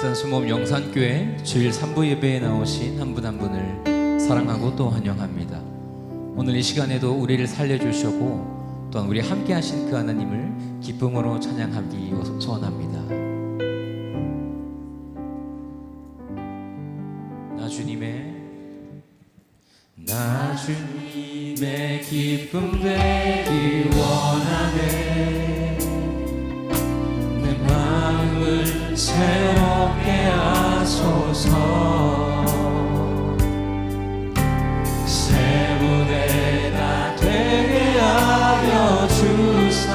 산수모음 영산교회 주일 3부 예배에 나오신 한 분 한 분을 사랑하고 또 환영합니다. 오늘 이 시간에도 우리를 살려주셨고 또한 우리 함께 하신 그 하나님을 기쁨으로 찬양하기 소원합니다. 나 주님의 기쁨 되기 원하네. 내 마음을 새롭게 하소서. 새 무대가 되게 하여 주사.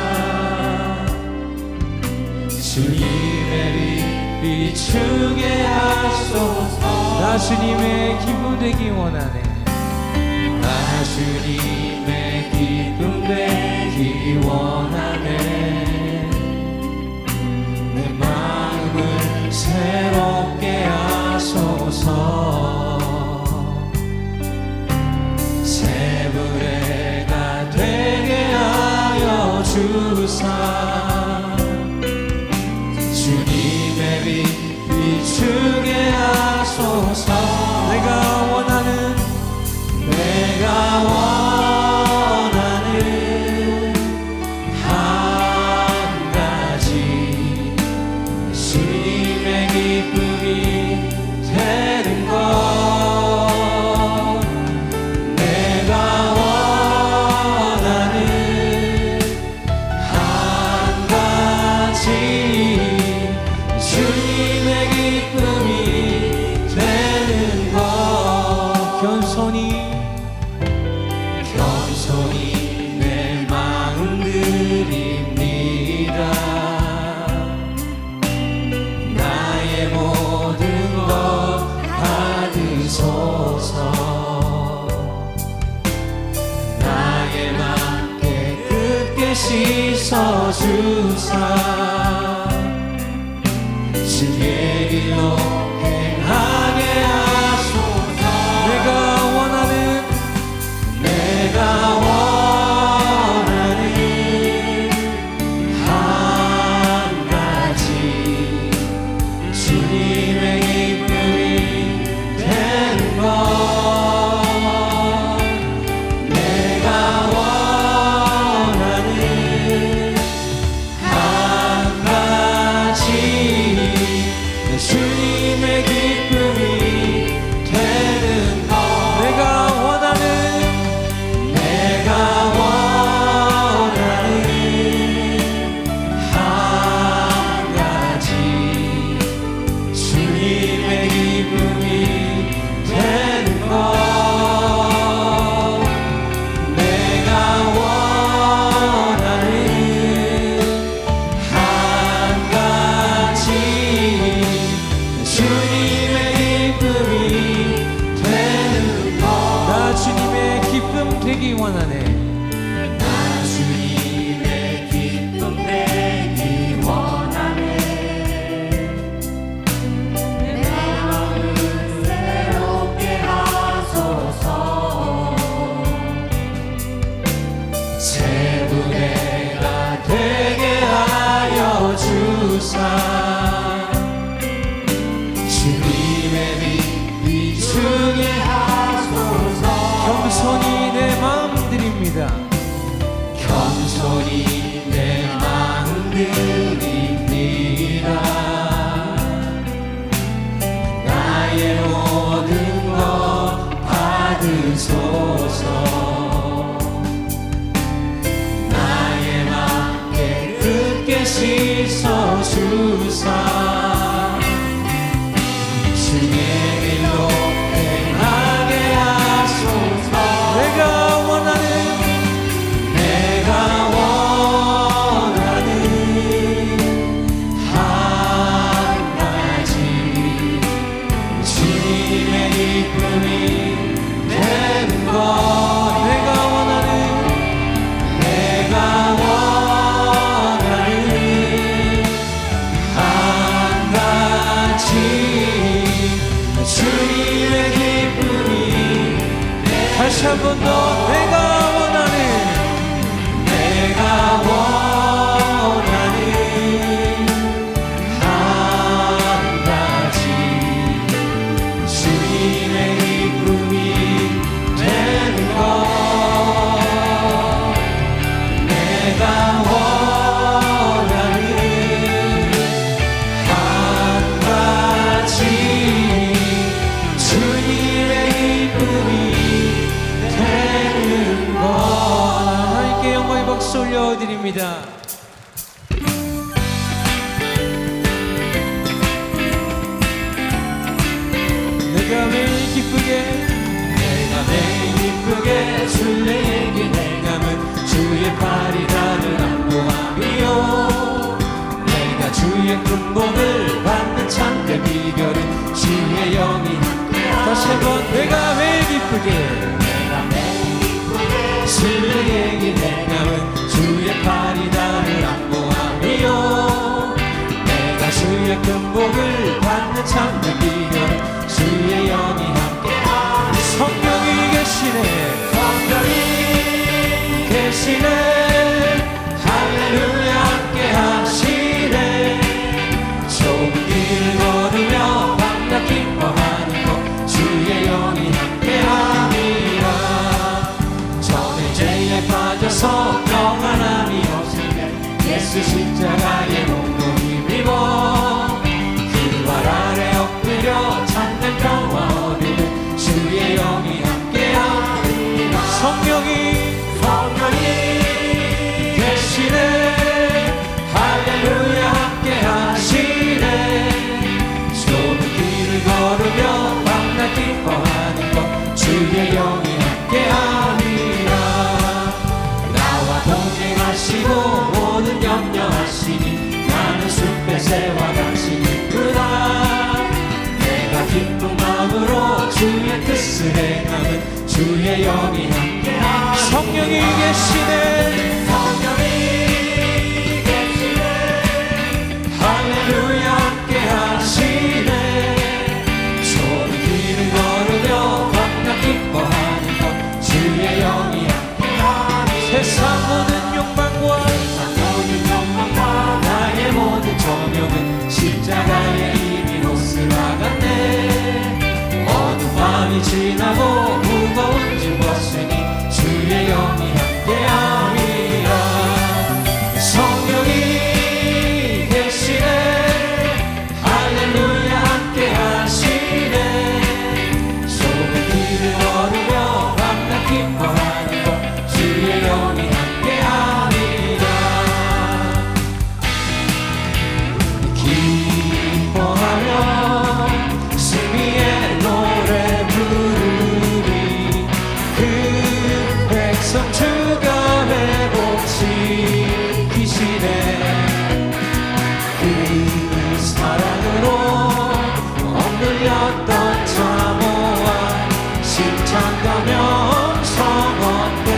주님의 빛 비추게 하소서. 나 주님의 기쁨 되기 원하네. 나 주님의 기쁨 되기 원하네. 내 마음을 새롭게 하소서. 새 무대가 되게 하여 주사. 주님의 빛 비추게 하소서. 내가 원하는 한 가지 주님의 기쁨이 되는 것. 내가 원하는 한 가지 주님의 기쁨이 되는 것. 겸손히 내 마음 드립니다. 나의 모든 것 받으소서. 나의 맘 깨끗게 씻어주사. 주의 길로 행하게 하소서. 내가 원하는 한 가지 주님의 기쁨이 되는 것. 내가 원하는 한 가지 주님의 기쁨이 되는 것. 내가 원하는 한 가지 주님의 기쁨이 되는 것. 내가 원하는 한 가지 주님의 기쁨이 되는 것. 나 주님의 기쁨 되기 원하네. 나 주님의 기쁨 되기 원하네. 내 마음을 새롭게 하소서. 새 무대가 되게 하여 주사. 주님의 빛 비추게 하소서. 겸손히 내 마음 드립니다. 겸손히 내 마음 드립니다. 나의 모든 것 받으소서. 나의 맘 깨끗게 씻어주사. 주의 길로 행하게 하소서. 내가 원하는 한 가지 주님의 기쁨이 되는 것. 내가 원하는 한 내가 원하는 한 가지 주님의 기쁨이 되는 것. 하나님께 영광의 박수 올려드립니다. 내가 매일 기쁘게 주의 얘기 내감은 주의 팔이 나를 안보함이요 내가 주의 근본을 받는 참된 비결은 주의 영이 다시 한번 내가 매일 기쁘게 주의 얘기 내감은 주의 팔이 나를 안보함이요 내가 주의 근본을 받는 참된 비결은 주의 영이 함께하니 성령이 계시네 할렐루야 함께 하시네 좁은 길을 걸으며 밤낮 기뻐하는 것 주의 영이 함께 함이라 전에 죄에 빠져서 평안함이 없을 때 예수 십자가의 몸도 힘입어 그 발 아래 엎드려 찾는 평화 얻으면 주의 영이 함께 함이라 성령이 계시네 할렐루야 함께 하시네 좁은 길을 걸으며 밤낮 기뻐하는 것 주의 영이 함께 함이라 나와 동행하시고 모든 염려하시니 나는 숲의 새와 당신이구나 내가 기쁜 마음으로 주의 뜻을 행하는 주의 영이 함께 성령이 계시네 할렐루야 함께 하시네 좁은 길을 걸으며 밤낮 기뻐하는 것 주의 영이 함께 하니 세상 모든 욕망과 나의 모든 조명은 십자가에 이미 옷을 박았네 어두운 밤이 지나고 무거운 짐 벗으니 주의 영이 함께함이라 성령이 계시네 할렐루야 함께하시네 좁은 길을 걸으며 밤낮 기뻐하는 것 주의 영이 함께함이라 기뻐하며 승리의 노래 부르리 그 백성 주가 회복시키시네 그 사랑으로 억눌렸던 자모와 심창가며 성원대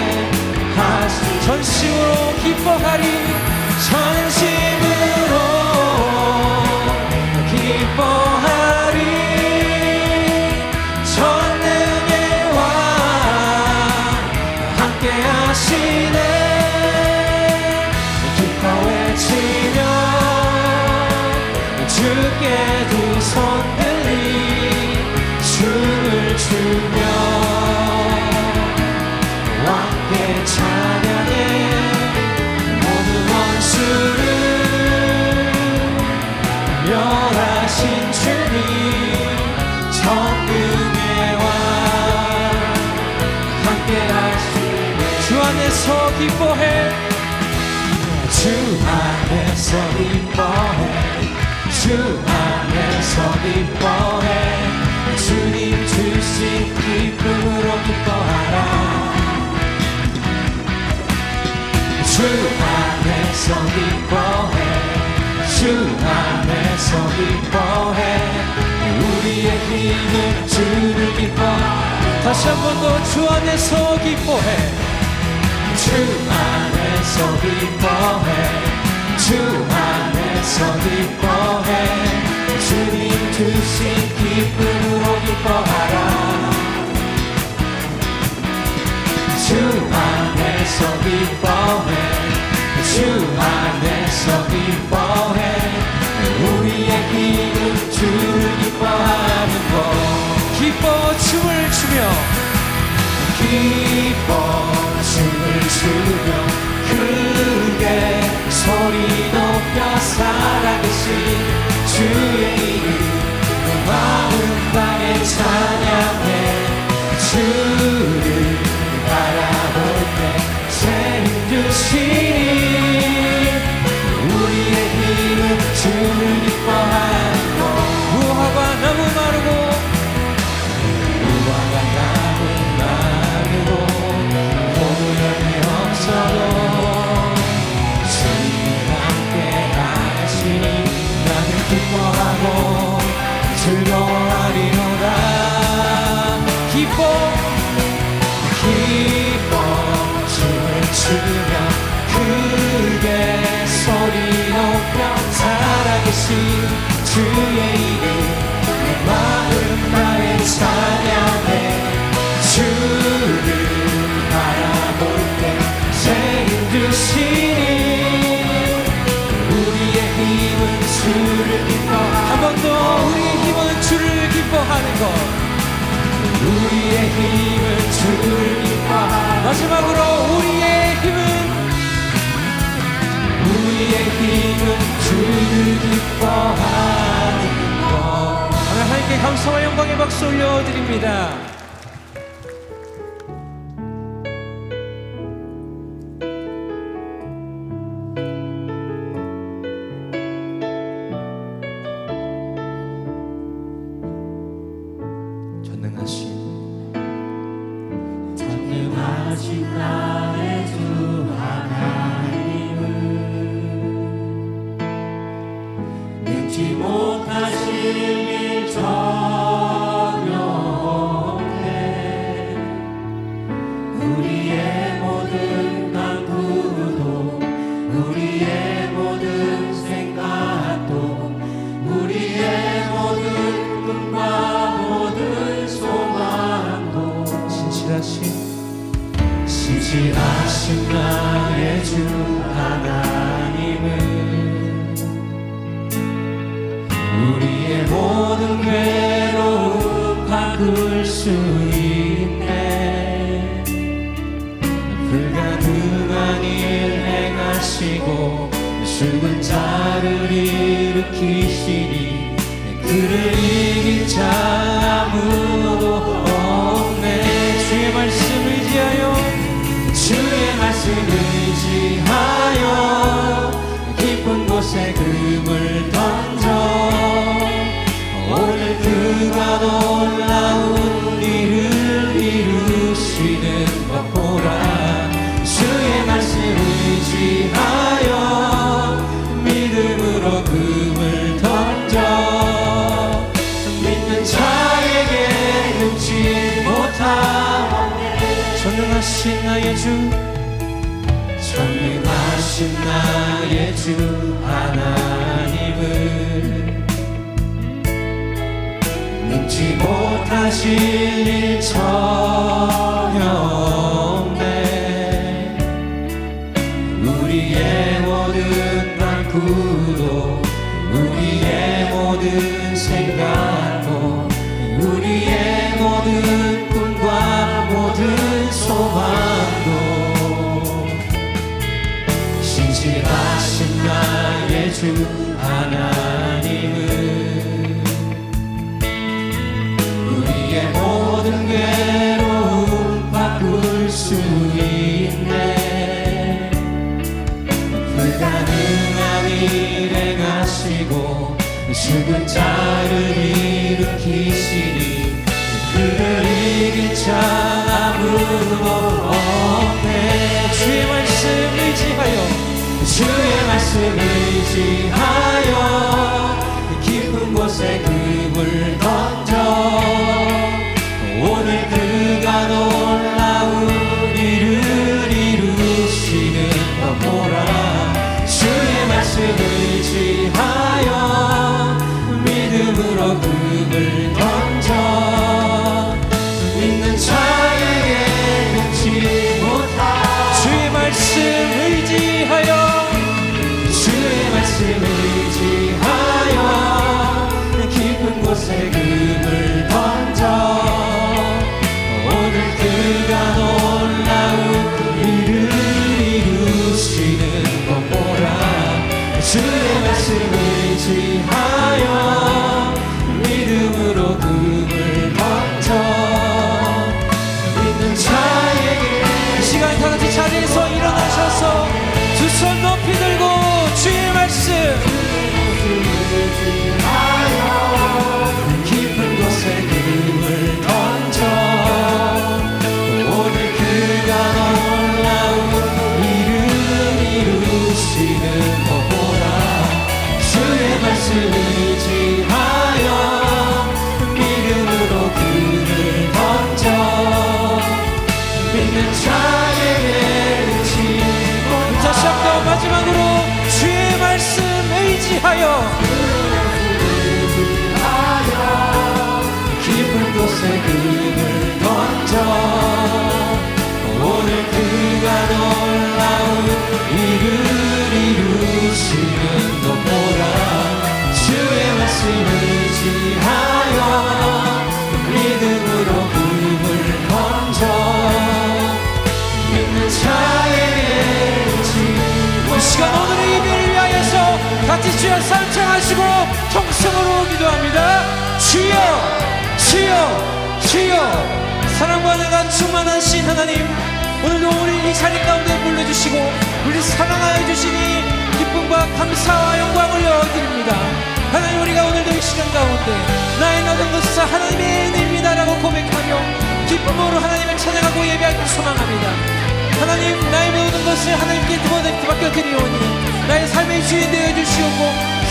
하시 전심으로 기뻐하리 전심으로 기뻐하리 전능의 왕 함께 하시네 기뻐 외치며 주께 두 손 들리 춤을 추며 왕께 찬양해 모든 원수를 멸하신 주님 천국의 왕 함께 하시네 주 안에서 기뻐해 주 안에서 기뻐해 주 안에서 기뻐해 주님 주신 기쁨으로 기뻐하라 주 안에서 기뻐해 주 안에서 기뻐해 우리의 힘은 주를 기뻐하라 다시 한 번 더 주 안에서 기뻐해 주 안에서 기뻐해 주 안에서 기뻐해 주님 주신 기쁨으로 기뻐하라 주 안에서 기뻐해 주 안에서 기뻐해 우리의 힘은 주를 기뻐하는 것 기뻐 춤을 추며 기뻐 춤을 추며 그 소리 높여 살아계신 주의 이름 마음 다해 찬양해 주를 바라볼 때 새 힘 주시니 우리의 힘은 주를 기뻐하는 것 무화과 나무 마르고 무화과 나무 마르고 봄을 열매 없어도 주님과 함께 가시니 나는 기뻐하고 즐거워하리로다 기뻐 춤을 추며 크게 소리 높여 살아계신 주의 이름 내 마음 다해 찬양해 주를 바라볼 때 새 힘 주시니 우리의 힘은 주를 기뻐하는 한 번 더 우리의 힘은 주를 기뻐하는 것 우리의 힘은 주를 기뻐하는 마지막으로 우리의 힘은 주를 기뻐하는 것 하나님께 감사와 영광의 박수 올려드립니다. 전능하신 나의 주 하나님은 능치 못하실 일 전혀 없네 우리의 모든 간구도 우리의 모든 생각도 우리의 모든 꿈과 모든 소망도 신실하신 나의 주 하나님은 우리의 모든 괴로움 바꿀 수 있네 불가능한 일 행하시고 죽은 자를 일으키시니 그를 이길 자 아무도 없네 주의 말씀 의지하여 주의 말씀 의지하여 깊은 곳에 금을 던져 오늘 그가 놀라운 일을 이루시는 것 보라 주의 말씀 의지하여 믿음으로 금을 던져 믿는 자에게 능치 못함 전능하신 나의 주 전능하신 나의 주 하나님은 능치 못하실 일 전혀 없네 우리의 모든 간구도 우리의 모든 생각도 우리의 모든 꿈과 모든 소망도 신실하신 나의 주 하나님은 우리의 모든 괴로움 바꿀 수 있네 불가능한 일 행하시고 죽은 자를 일으키시니 그를 이길 자 아무도 없네 주의 말씀 의지하여 주의 말씀 의지하여 깊은 곳에 금을 던져 오늘 그가 놀라운 일을 이루시는 것 보라 주의 말씀 의지하여 믿음으로 금을 던져 믿는 자에게 능치 못하 주의 말씀 의지하여 주의 말씀 의지하여 깊은 주의 말씀을 의지하여 믿음으로 금을 던져 믿는 자에게 이 시간 다 같이 자리에서 일어나셔서 두 손 높이 들고 주의 말씀 깊은 곳에 금을 던져 오늘 그가 놀라운 일을 이루시는 것보다 주의 말씀을 의지하여 믿음으로 금을 던져 믿는 자에게 의지 다시 한번 마지막으로 주의 말씀 의지하여 깊은 곳에 금을 던져 오늘 그가 놀라운 일을 이루시는 것보다 주의 말씀을 의지하여 믿음으로 금을 던져 믿는 자에게 이 시간 오늘의 예배를 위하여서 같이 주여 삼창하시고 통성으로 기도합니다. 주여 주여 주여 사랑과 은혜가 충만한 신 하나님 오늘도 우리 이 자리 가운데 불러주시고 우리 사랑하여 주시니 기쁨과 감사와 영광을 여드립니다. 하나님 우리가 오늘도 이 시간 가운데 나의 모든 것은 하나님의 은혜입니다라고 고백하며 기쁨으로 하나님을 찬양하고 예배하기를 소망합니다. 하나님 나의 모든 것을 하나님께 맡겨드리오니 나의 삶의 주인 되어 주시옵고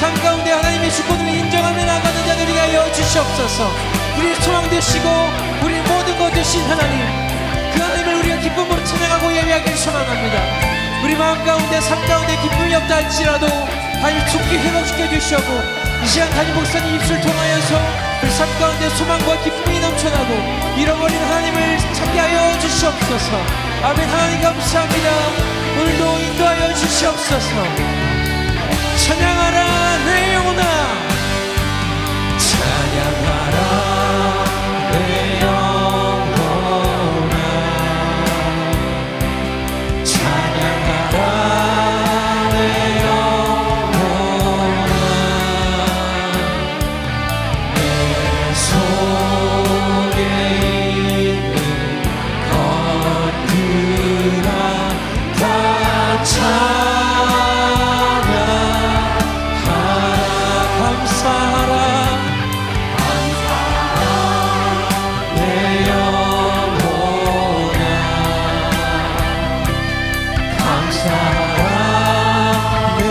삶 가운데 하나님의 주권을 인정하며 나가는 자들이 하여 주시옵소서. 우리의 소망 되시고 우리의 모든 것 되신 하나님 그 하나님을 우리가 기쁨으로 찬양하고 예배하기를 소망합니다. 우리 마음 가운데 삶 가운데 기쁨이 없다 할지라도 하나님 죽게 회복시켜 주시옵고 이 시간 담임 목사님 입술 통하여서 우리 삶 가운데 소망과 기쁨이 넘쳐나고 잃어버린 하나님을 찾게 하여 주시옵소서. 아멘. 하나님 감사합니다. 오늘도 인도하여 주시옵소서. 찬양하라 내 영혼아 찬양하라 내 영혼아 찬양하라 내 영혼아 내 속에 있는 것들아 다 찬양하라 감사하라 내 영혼아 감사하라 내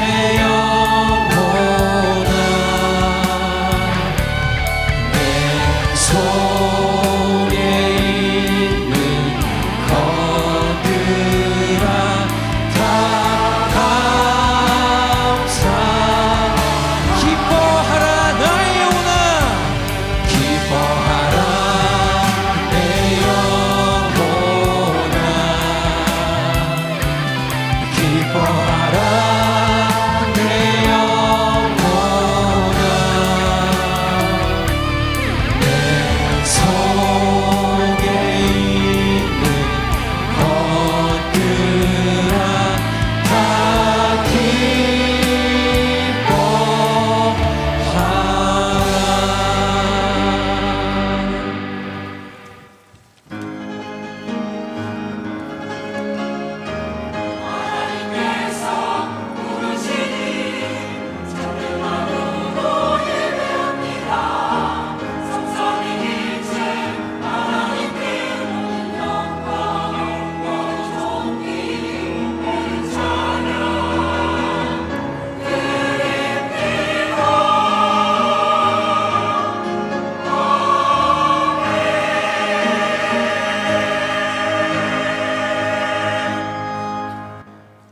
영혼아 내 속에 있는 것들아 다 감사 기뻐하라 나의 영혼아 기뻐하라 내 영혼아 기뻐하라 내 영혼아 내 속에 있는 것들아 다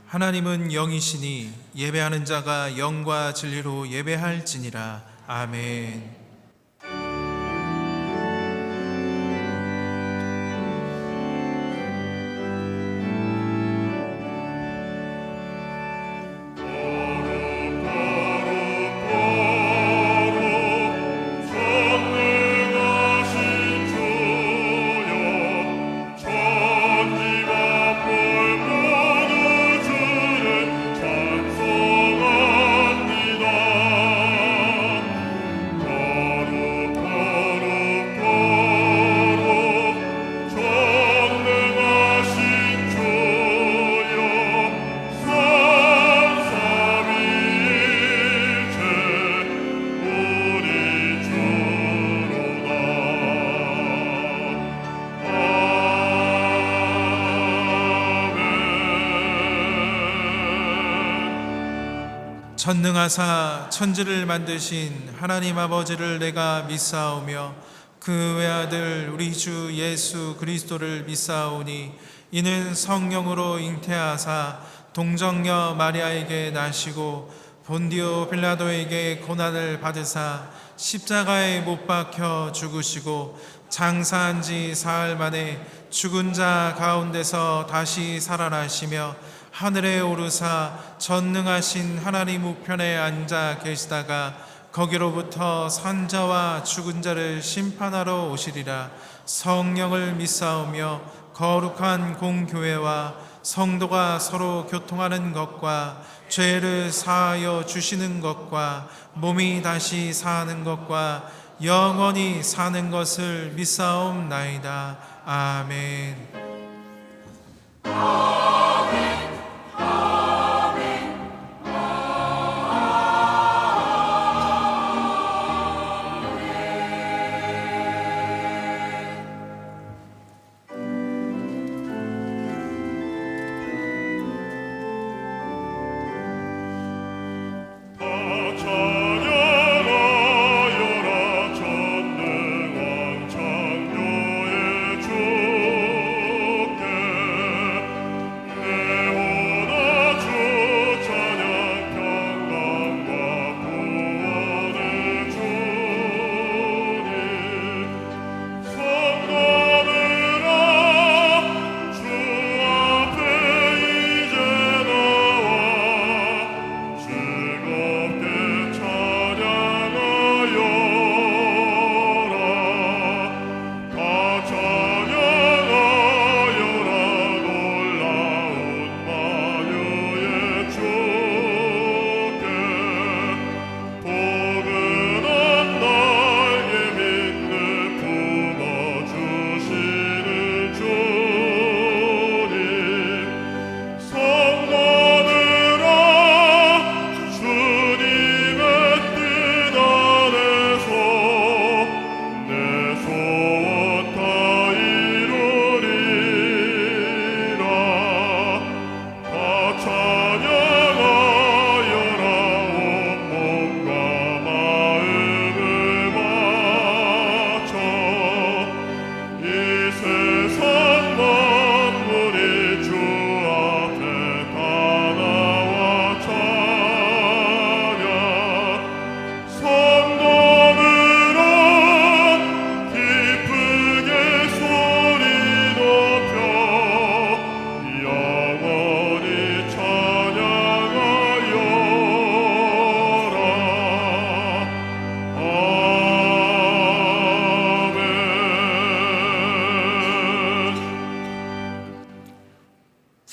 하나님은 영이시니 예배하는 자가 영과 진리로 예배할지니라. 아멘. 찬송하라 전능하사 천지를 만드신 하나님 아버지를 내가 믿사오며 그 외아들 우리 주 예수 그리스도를 믿사오니 이는 성령으로 잉태하사 동정녀 마리아에게 나시고 본디오 빌라도에게 고난을 받으사 십자가에 못 박혀 죽으시고 장사한 지 사흘 만에 죽은 자 가운데서 다시 살아나시며 하늘에 오르사 전능하신 하나님 우편에 앉아 계시다가 거기로부터 산자와 죽은 자를 심판하러 오시리라. 성령을 믿사오며 거룩한 공교회와 성도가 서로 교통하는 것과 죄를 사하여 주시는 것과 몸이 다시 사는 것과 영원히 사는 것을 믿사옵나이다. 아멘.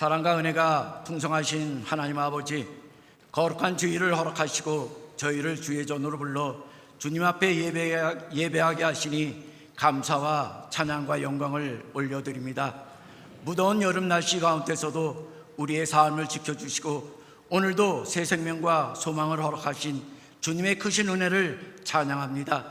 사랑과 은혜가 풍성하신 하나님 아버지, 거룩한 주일을 허락하시고 저희를 주의 전으로 불러 주님 앞에 예배하게 하시니 감사와 찬양과 영광을 올려드립니다. 무더운 여름 날씨 가운데서도 우리의 삶을 지켜주시고 오늘도 새 생명과 소망을 허락하신 주님의 크신 은혜를 찬양합니다.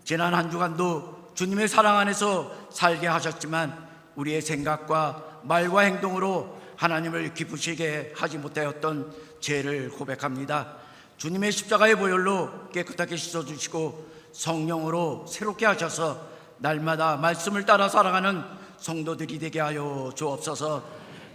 지난 한 주간도 주님의 사랑 안에서 살게 하셨지만 우리의 생각과 말과 행동으로 하나님을 기쁘시게 하지 못하였던 죄를 고백합니다. 주님의 십자가의 보혈로 깨끗하게 씻어주시고 성령으로 새롭게 하셔서 날마다 말씀을 따라 살아가는 성도들이 되게 하여 주옵소서.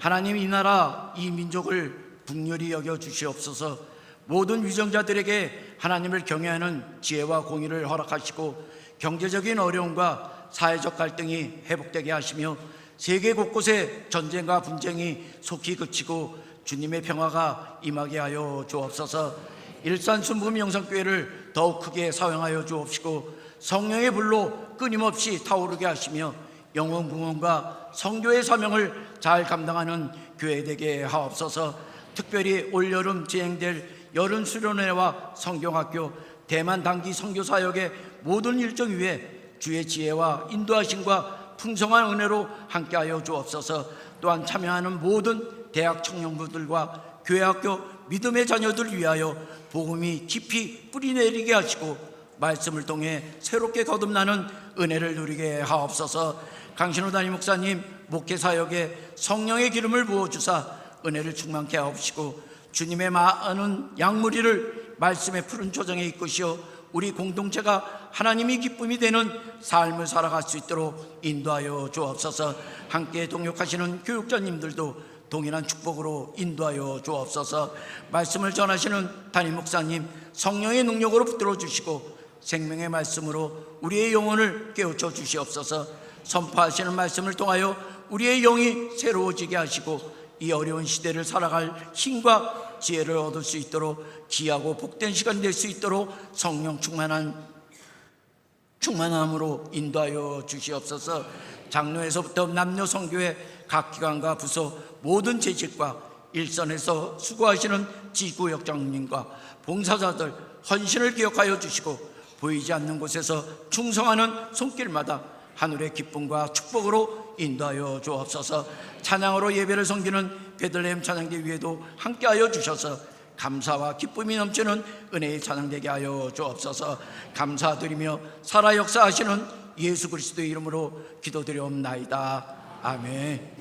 하나님, 이 나라 이 민족을 긍휼히 여겨 주시옵소서. 모든 위정자들에게 하나님을 경외하는 지혜와 공의를 허락하시고 경제적인 어려움과 사회적 갈등이 회복되게 하시며 세계 곳곳에 전쟁과 분쟁이 속히 그치고 주님의 평화가 임하게 하여 주옵소서. 일산 순금 영성교회를 더욱 크게 사용하여 주옵시고 성령의 불로 끊임없이 타오르게 하시며 영혼 구원과 성교의 사명을 잘 감당하는 교회 되게 하옵소서. 특별히 올여름 진행될 여름 수련회와 성경학교 대만 단기 선교사역의 모든 일정 위에 주의 지혜와 인도하심과 풍성한 은혜로 함께하여 주옵소서. 또한 참여하는 모든 대학 청년부들과 교회학교 믿음의 자녀들을 위하여 복음이 깊이 뿌리내리게 하시고 말씀을 통해 새롭게 거듭나는 은혜를 누리게 하옵소서. 강신호 담임 목사님 목회사역에 성령의 기름을 부어주사 은혜를 충만케 하옵시고 주님의 많은 양무리를 말씀의 푸른 조정에 이끄시어 우리 공동체가 하나님이 기쁨이 되는 삶을 살아갈 수 있도록 인도하여 주옵소서. 함께 동역하시는 교육자님들도 동일한 축복으로 인도하여 주옵소서. 말씀을 전하시는 담임 목사님 성령의 능력으로 붙들어 주시고 생명의 말씀으로 우리의 영혼을 깨우쳐 주시옵소서. 선포하시는 말씀을 통하여 우리의 영이 새로워지게 하시고 이 어려운 시대를 살아갈 힘과 지혜를 얻을 수 있도록 귀하고 복된 시간 될 수 있도록 성령 충만함으로 인도하여 주시옵소서. 장로에서부터 남녀 성교회 각 기관과 부서 모든 재직과 일선에서 수고하시는 지구역장님과 봉사자들 헌신을 기억하여 주시고 보이지 않는 곳에서 충성하는 손길마다 하늘의 기쁨과 축복으로 인도하여 주옵소서. 찬양으로 예배를 섬기는 베들레헴 찬양대 위에도 함께하여 주셔서 감사와 기쁨이 넘치는 은혜의 찬양되게 하여 주옵소서. 감사드리며 살아 역사하시는 예수 그리스도의 이름으로 기도드리옵나이다. 아멘.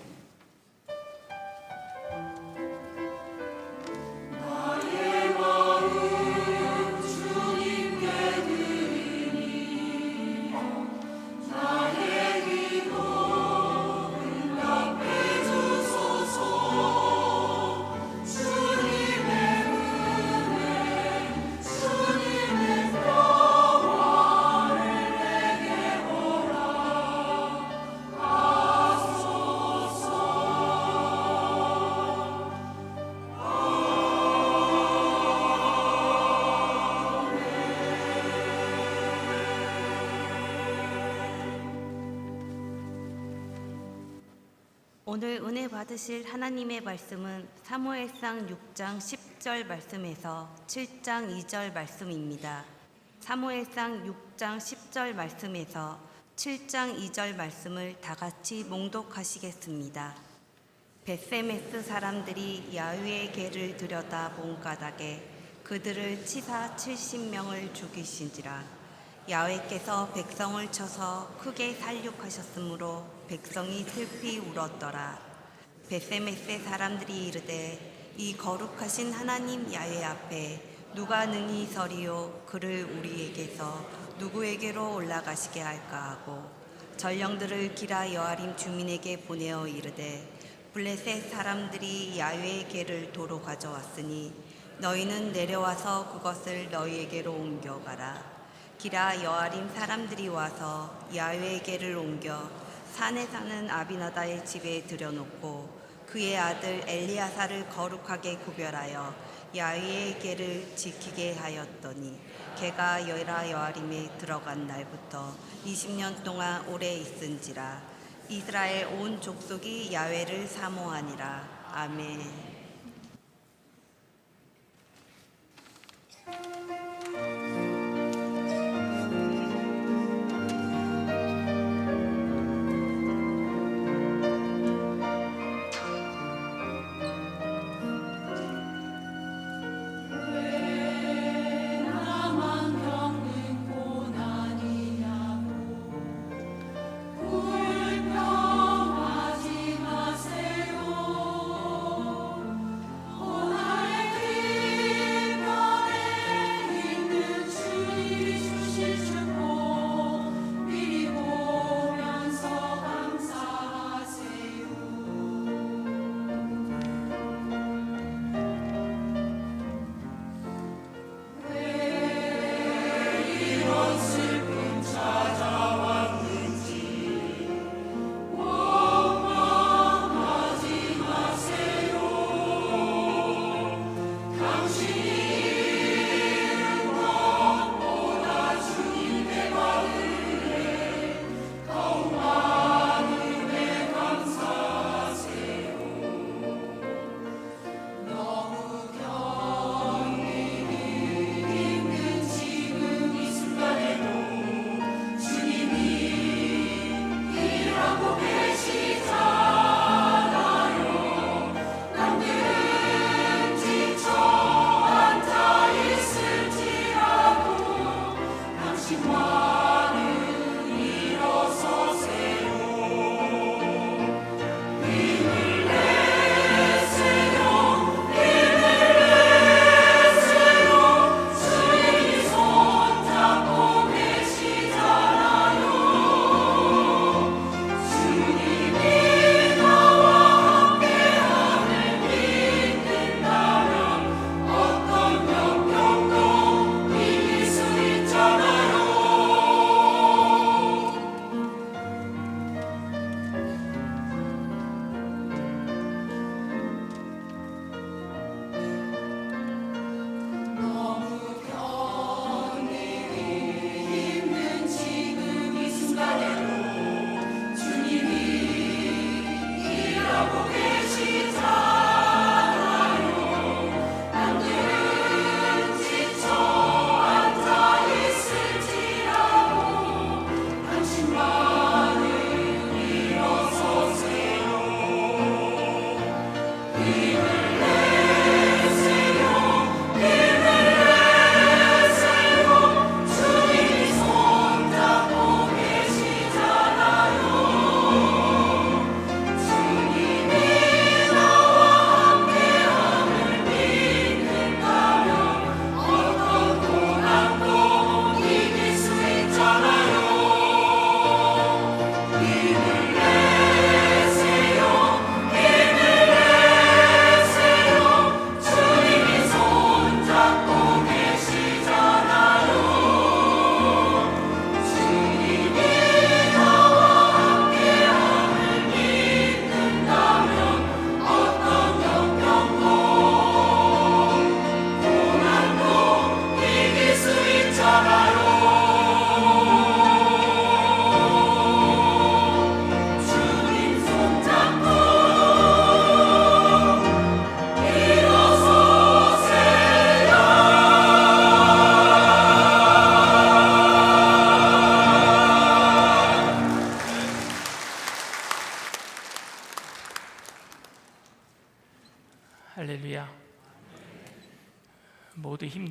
오늘 은혜 받으실 하나님의 말씀은 사무엘상 6장 10절 말씀에서 7장 2절 말씀입니다. 사무엘상 6장 10절 말씀에서 7장 2절 말씀을 다 같이 봉독하시겠습니다. 벳세메스 사람들이 야훼의 궤를 들여다 본 까닭에 그들을 치사 70명을 죽이신지라. 야훼께서 백성을 쳐서 크게 살육하셨으므로 백성이 슬피 울었더라. 벳세메스 사람들이 이르되 이 거룩하신 하나님 야훼 앞에 누가 능히 서리요 그를 우리에게서 누구에게로 올라가시게 할까 하고 전령들을 기라 여아림 주민에게 보내어 이르되 블레셋 사람들이 야훼의 궤를 도로 가져왔으니 너희는 내려와서 그것을 너희에게로 옮겨가라. 기라 여아림 사람들이 와서 야훼의 궤를 옮겨 산에 사는 아비나다의 집에 들여놓고 그의 아들 엘리야사를 거룩하게 구별하여 야훼의 궤를 지키게 하였더니 걔가 여라 여아림에 들어간 날부터 20년 동안 오래 있은지라. 이스라엘 온 족속이 야훼를 사모하니라. 아멘.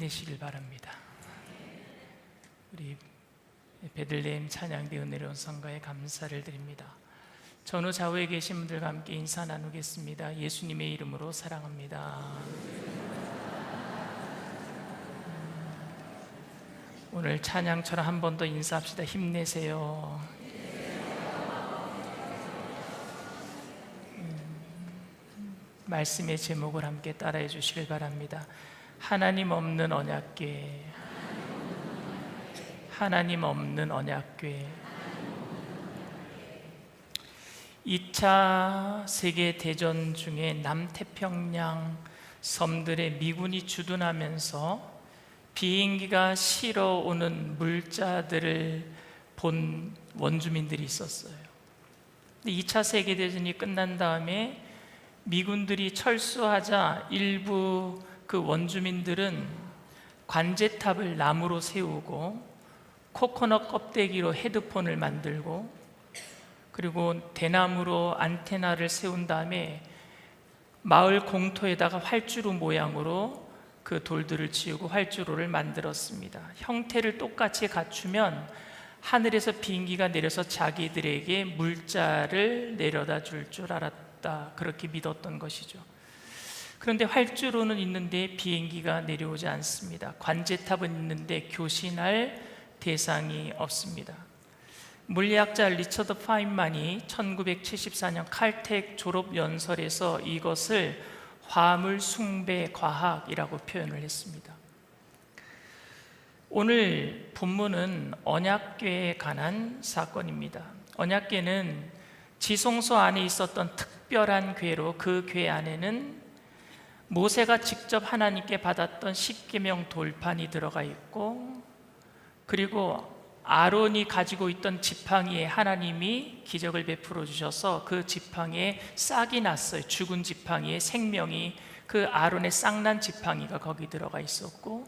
힘내시길 바랍니다. 우리 베들레헴 찬양대 은혜로운 성가에 감사를 드립니다. 전후 좌우에 계신 분들과 함께 인사 나누겠습니다. 예수님의 이름으로 사랑합니다. 오늘 찬양처럼 한 번 더 인사합시다. 힘내세요. 말씀의 제목을 함께 따라해 주시길 바랍니다. 하나님 없는 언약궤, 하나님 없는 언약궤. 2차 세계대전 중에 남태평양 섬들의 미군이 주둔하면서 비행기가 실어오는 물자들을 본 원주민들이 있었어요. 2차 세계대전이 끝난 다음에 미군들이 철수하자 일부 그 원주민들은 관제탑을 나무로 세우고 코코넛 껍데기로 헤드폰을 만들고 그리고 대나무로 안테나를 세운 다음에 마을 공터에다가 활주로 모양으로 그 돌들을 지우고 활주로를 만들었습니다. 형태를 똑같이 갖추면 하늘에서 비행기가 내려서 자기들에게 물자를 내려다 줄 줄 알았다, 그렇게 믿었던 것이죠. 그런데 활주로는 있는데 비행기가 내려오지 않습니다. 관제탑은 있는데 교신할 대상이 없습니다. 물리학자 리처드 파인만이 1974년 칼텍 졸업 연설에서 이것을 화물 숭배 과학이라고 표현을 했습니다. 오늘 본문은 언약궤에 관한 사건입니다. 언약궤는 지성소 안에 있었던 특별한 궤로 그 궤 안에는 모세가 직접 하나님께 받았던 십계명 돌판이 들어가 있고 그리고 아론이 가지고 있던 지팡이에 하나님이 기적을 베풀어 주셔서 그 지팡이에 싹이 났어요. 죽은 지팡이에 생명이, 그 아론의 싹난 지팡이가 거기 들어가 있었고,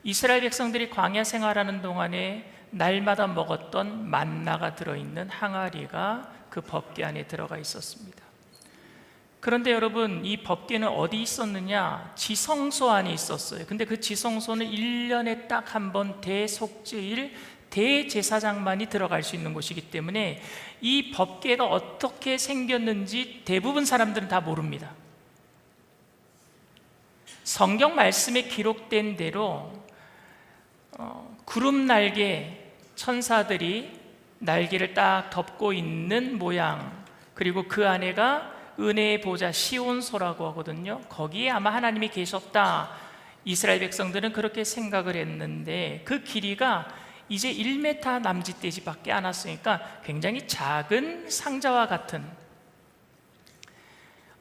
이스라엘 백성들이 광야 생활하는 동안에 날마다 먹었던 만나가 들어있는 항아리가 그 법궤 안에 들어가 있었습니다. 그런데 여러분, 이 법궤는 어디 있었느냐? 지성소 안에 있었어요. 근데 그 지성소는 1년에 딱 한 번 대속죄일 대제사장만이 들어갈 수 있는 곳이기 때문에 이 법궤가 어떻게 생겼는지 대부분 사람들은 다 모릅니다. 성경 말씀에 기록된 대로 구름 날개 천사들이 날개를 딱 덮고 있는 모양, 그리고 그 안에가 은혜의 보좌 시온소라고 하거든요. 거기에 아마 하나님이 계셨다, 이스라엘 백성들은 그렇게 생각을 했는데 그 길이가 이제 1m 남짓되지 밖에 안 왔으니까 굉장히 작은 상자와 같은,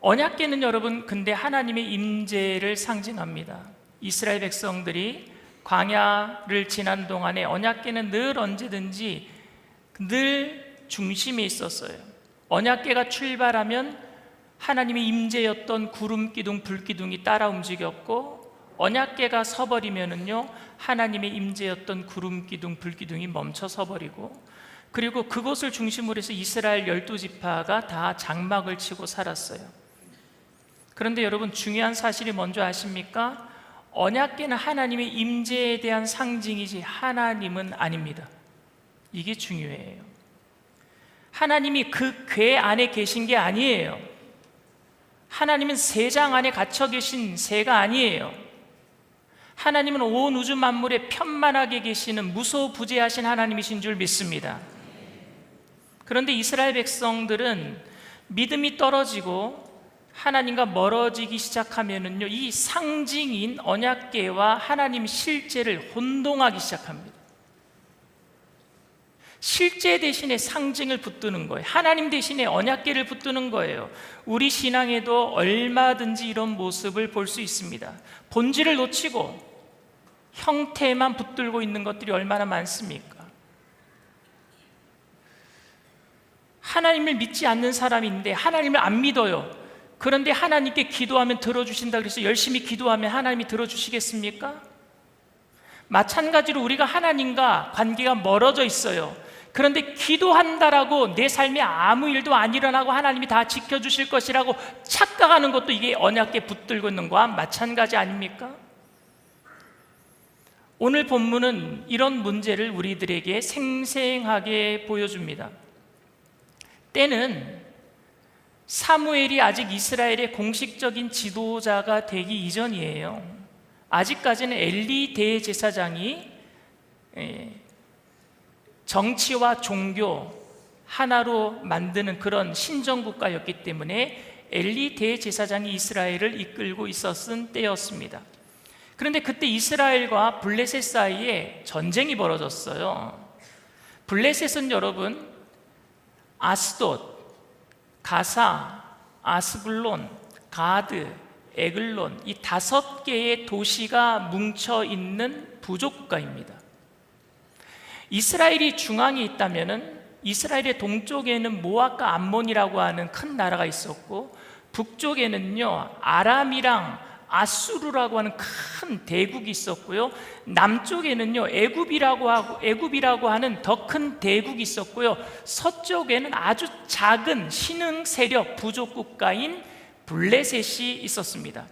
언약궤는 여러분 근데 하나님의 임재를 상징합니다. 이스라엘 백성들이 광야를 지난 동안에 언약궤는 늘 언제든지 늘 중심에 있었어요. 언약궤가 출발하면 하나님의 임재였던 구름 기둥, 불 기둥이 따라 움직였고, 언약궤가 서버리면은요 하나님의 임재였던 구름 기둥, 불 기둥이 멈춰 서버리고, 그리고 그곳을 중심으로 해서 이스라엘 12지파가 다 장막을 치고 살았어요. 그런데 여러분, 중요한 사실이 뭔지 아십니까? 언약궤는 하나님의 임재에 대한 상징이지 하나님은 아닙니다. 이게 중요해요. 하나님이 그 궤 안에 계신 게 아니에요. 하나님은 새장 안에 갇혀 계신 새가 아니에요. 하나님은 온 우주 만물에 편만하게 계시는 무소부재하신 하나님이신 줄 믿습니다. 그런데 이스라엘 백성들은 믿음이 떨어지고 하나님과 멀어지기 시작하면은요, 이 상징인 언약궤와 하나님 실제를 혼동하기 시작합니다. 실제 대신에 상징을 붙드는 거예요. 하나님 대신에 언약궤를 붙드는 거예요. 우리 신앙에도 얼마든지 이런 모습을 볼 수 있습니다. 본질을 놓치고 형태만 붙들고 있는 것들이 얼마나 많습니까? 하나님을 믿지 않는 사람인데 하나님을 안 믿어요. 그런데 하나님께 기도하면 들어주신다 그래서 열심히 기도하면 하나님이 들어주시겠습니까? 마찬가지로 우리가 하나님과 관계가 멀어져 있어요. 그런데 기도한다라고 내 삶에 아무 일도 안 일어나고 하나님이 다 지켜주실 것이라고 착각하는 것도 이게 언약궤 붙들고 있는 거와 마찬가지 아닙니까? 오늘 본문은 이런 문제를 우리들에게 생생하게 보여줍니다. 때는 사무엘이 아직 이스라엘의 공식적인 지도자가 되기 이전이에요. 아직까지는 엘리 대제사장이 정치와 종교 하나로 만드는 그런 신정국가였기 때문에 엘리 대제사장이 이스라엘을 이끌고 있었던 때였습니다. 그런데 그때 이스라엘과 블레셋 사이에 전쟁이 벌어졌어요. 블레셋은 여러분 아스돗, 가사, 아스불론, 가드, 에글론 이 5개의 도시가 뭉쳐 있는 부족국가입니다. 이스라엘이 중앙에 있다면은 이스라엘의 동쪽에는 모압과 암몬이라고 하는 큰 나라가 있었고 북쪽에는요 아람이랑 아수르라고 하는 큰 대국이 있었고요. 남쪽에는요 애굽이라고 하는 더 큰 대국이 있었고요. 서쪽에는 아주 작은 신흥 세력 부족 국가인 블레셋이 있었습니다.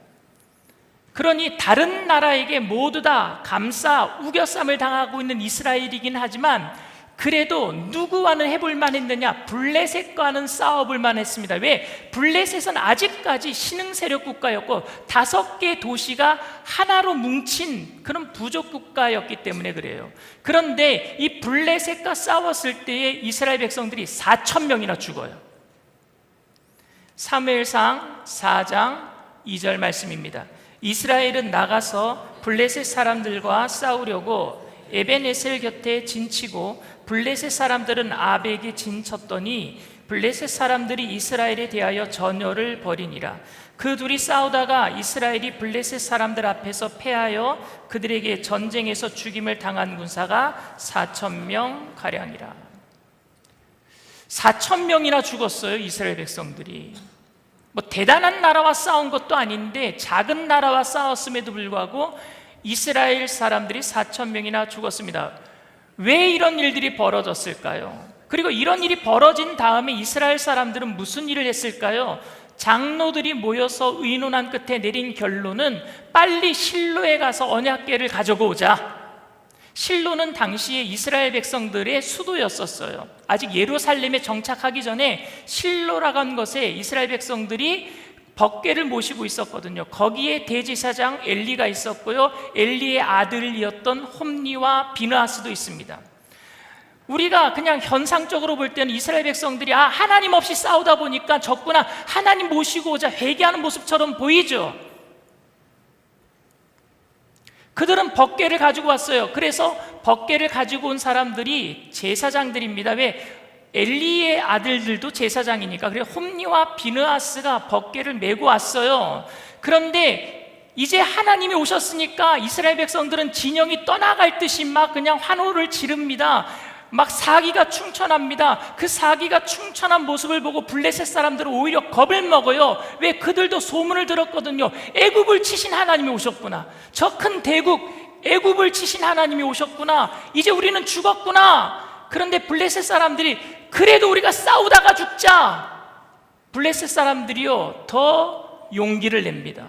그러니 다른 나라에게 모두 다 감싸 우겨쌈을 당하고 있는 이스라엘이긴 하지만 그래도 누구와는 해볼 만했느냐? 블레셋과는 싸워볼 만했습니다. 왜? 블레셋은 아직까지 신흥 세력 국가였고 5개 도시가 하나로 뭉친 그런 부족 국가였기 때문에 그래요. 그런데 이 블레셋과 싸웠을 때에 이스라엘 백성들이 4,000명이나 죽어요. 사무엘상 4장 2절 말씀입니다. 이스라엘은 나가서 블레셋 사람들과 싸우려고 에벤에셀 곁에 진치고 블레셋 사람들은 아벡에 진쳤더니 블레셋 사람들이 이스라엘에 대하여 전열을 벌이니라. 그 둘이 싸우다가 이스라엘이 블레셋 사람들 앞에서 패하여 그들에게 전쟁에서 죽임을 당한 군사가 4,000명 가량이라. 4,000명이나 죽었어요. 이스라엘 백성들이. 뭐 대단한 나라와 싸운 것도 아닌데 작은 나라와 싸웠음에도 불구하고 이스라엘 사람들이 4,000명이나 죽었습니다. 왜 이런 일들이 벌어졌을까요? 그리고 이런 일이 벌어진 다음에 이스라엘 사람들은 무슨 일을 했을까요? 장로들이 모여서 의논한 끝에 내린 결론은 빨리 실로에 가서 언약궤를 가져오자. 실로는 당시에 이스라엘 백성들의 수도였었어요. 아직 예루살렘에 정착하기 전에 실로라고 한 것에 이스라엘 백성들이 법궤를 모시고 있었거든요. 거기에 대제사장 엘리가 있었고요. 엘리의 아들이었던 홈니와 비느하스도 있습니다. 우리가 그냥 현상적으로 볼 때는 이스라엘 백성들이 하나님 없이 싸우다 보니까 적구나 하나님 모시고 오자 회개하는 모습처럼 보이죠. 그들은 법궤를 가지고 왔어요. 그래서 법궤를 가지고 온 사람들이 제사장들입니다. 왜? 엘리의 아들들도 제사장이니까. 그래 홈니와 비느하스가 법궤를 메고 왔어요. 그런데 이제 하나님이 오셨으니까 이스라엘 백성들은 진영이 떠나갈 듯이 막 그냥 환호를 지릅니다. 막 사기가 충천합니다. 그 사기가 충천한 모습을 보고 블레셋 사람들은 오히려 겁을 먹어요. 왜? 그들도 소문을 들었거든요. 애굽을 치신 하나님이 오셨구나. 저 큰 대국 애굽을 치신 하나님이 오셨구나. 이제 우리는 죽었구나. 그런데 블레셋 사람들이 그래도 우리가 싸우다가 죽자. 블레셋 사람들이요 더 용기를 냅니다.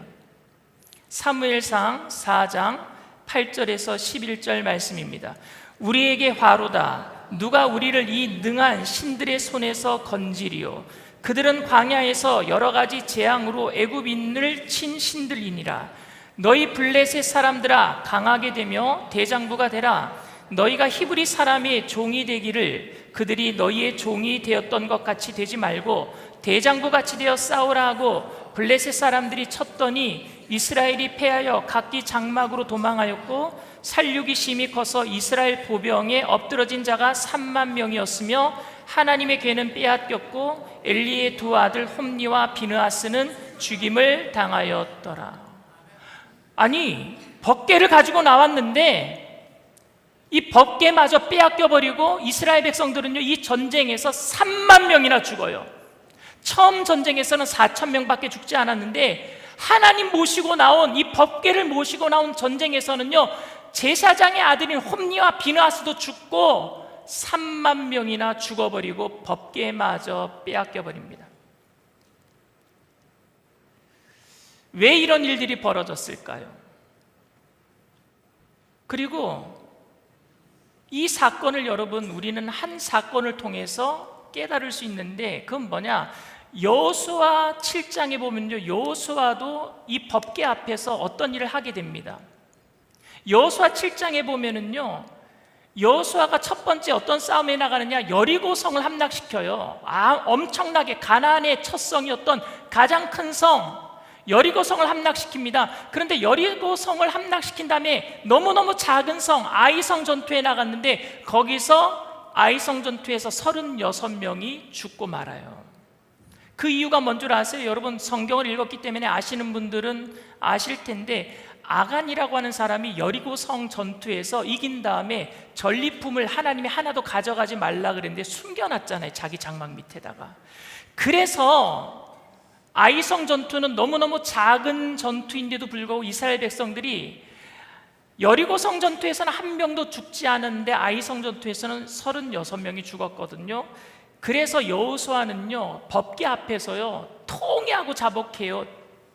사무엘상 4장 8절에서 11절 말씀입니다. 우리에게 화로다. 누가 우리를 이 능한 신들의 손에서 건지리요. 그들은 광야에서 여러 가지 재앙으로 애굽인을 친 신들이니라. 너희 블레셋 사람들아 강하게 되며 대장부가 되라. 너희가 히브리 사람의 종이 되기를 그들이 너희의 종이 되었던 것 같이 되지 말고 대장부 같이 되어 싸우라 하고 블레셋 사람들이 쳤더니 이스라엘이 패하여 각기 장막으로 도망하였고 살육이 심히 커서 이스라엘 보병에 엎드러진 자가 3만 명이었으며 하나님의 궤는 빼앗겼고 엘리의 두 아들 홈니와 비느하스는 죽임을 당하였더라. 아니 법궤를 가지고 나왔는데 이 법궤마저 빼앗겨버리고 이스라엘 백성들은요 이 전쟁에서 3만 명이나 죽어요. 처음 전쟁에서는 4,000명밖에 죽지 않았는데 하나님 모시고 나온 이 법궤를 모시고 나온 전쟁에서는요 제사장의 아들인 홈니와 비느하스도 죽고 3만 명이나 죽어버리고 법궤마저 빼앗겨버립니다. 왜 이런 일들이 벌어졌을까요? 그리고 이 사건을 여러분 우리는 한 사건을 통해서 깨달을 수 있는데 그건 뭐냐? 여호수아 7장에 보면요, 여호수아도 이 법궤 앞에서 어떤 일을 하게 됩니다. 여호수아 7장에 보면은요, 여호수아가 첫 번째 어떤 싸움에 나가느냐, 여리고성을 함락시켜요. 엄청나게 가나안의 첫 성이었던 가장 큰 성 여리고성을 함락시킵니다. 그런데 여리고성을 함락시킨 다음에 너무너무 작은 성 아이성 전투에 나갔는데 거기서 아이성 전투에서 36명이 죽고 말아요. 그 이유가 뭔 줄 아세요? 여러분 성경을 읽었기 때문에 아시는 분들은 아실 텐데, 아간이라고 하는 사람이 여리고성 전투에서 이긴 다음에 전리품을 하나님이 하나도 가져가지 말라 그랬는데 숨겨놨잖아요, 자기 장막 밑에다가. 그래서 아이성 전투는 너무너무 작은 전투인데도 불구하고 이스라엘 백성들이 여리고성 전투에서는 한 명도 죽지 않았는데 아이성 전투에서는 36명이 죽었거든요. 그래서 여호수아는요, 법궤 앞에서요 통회하고 자복해요.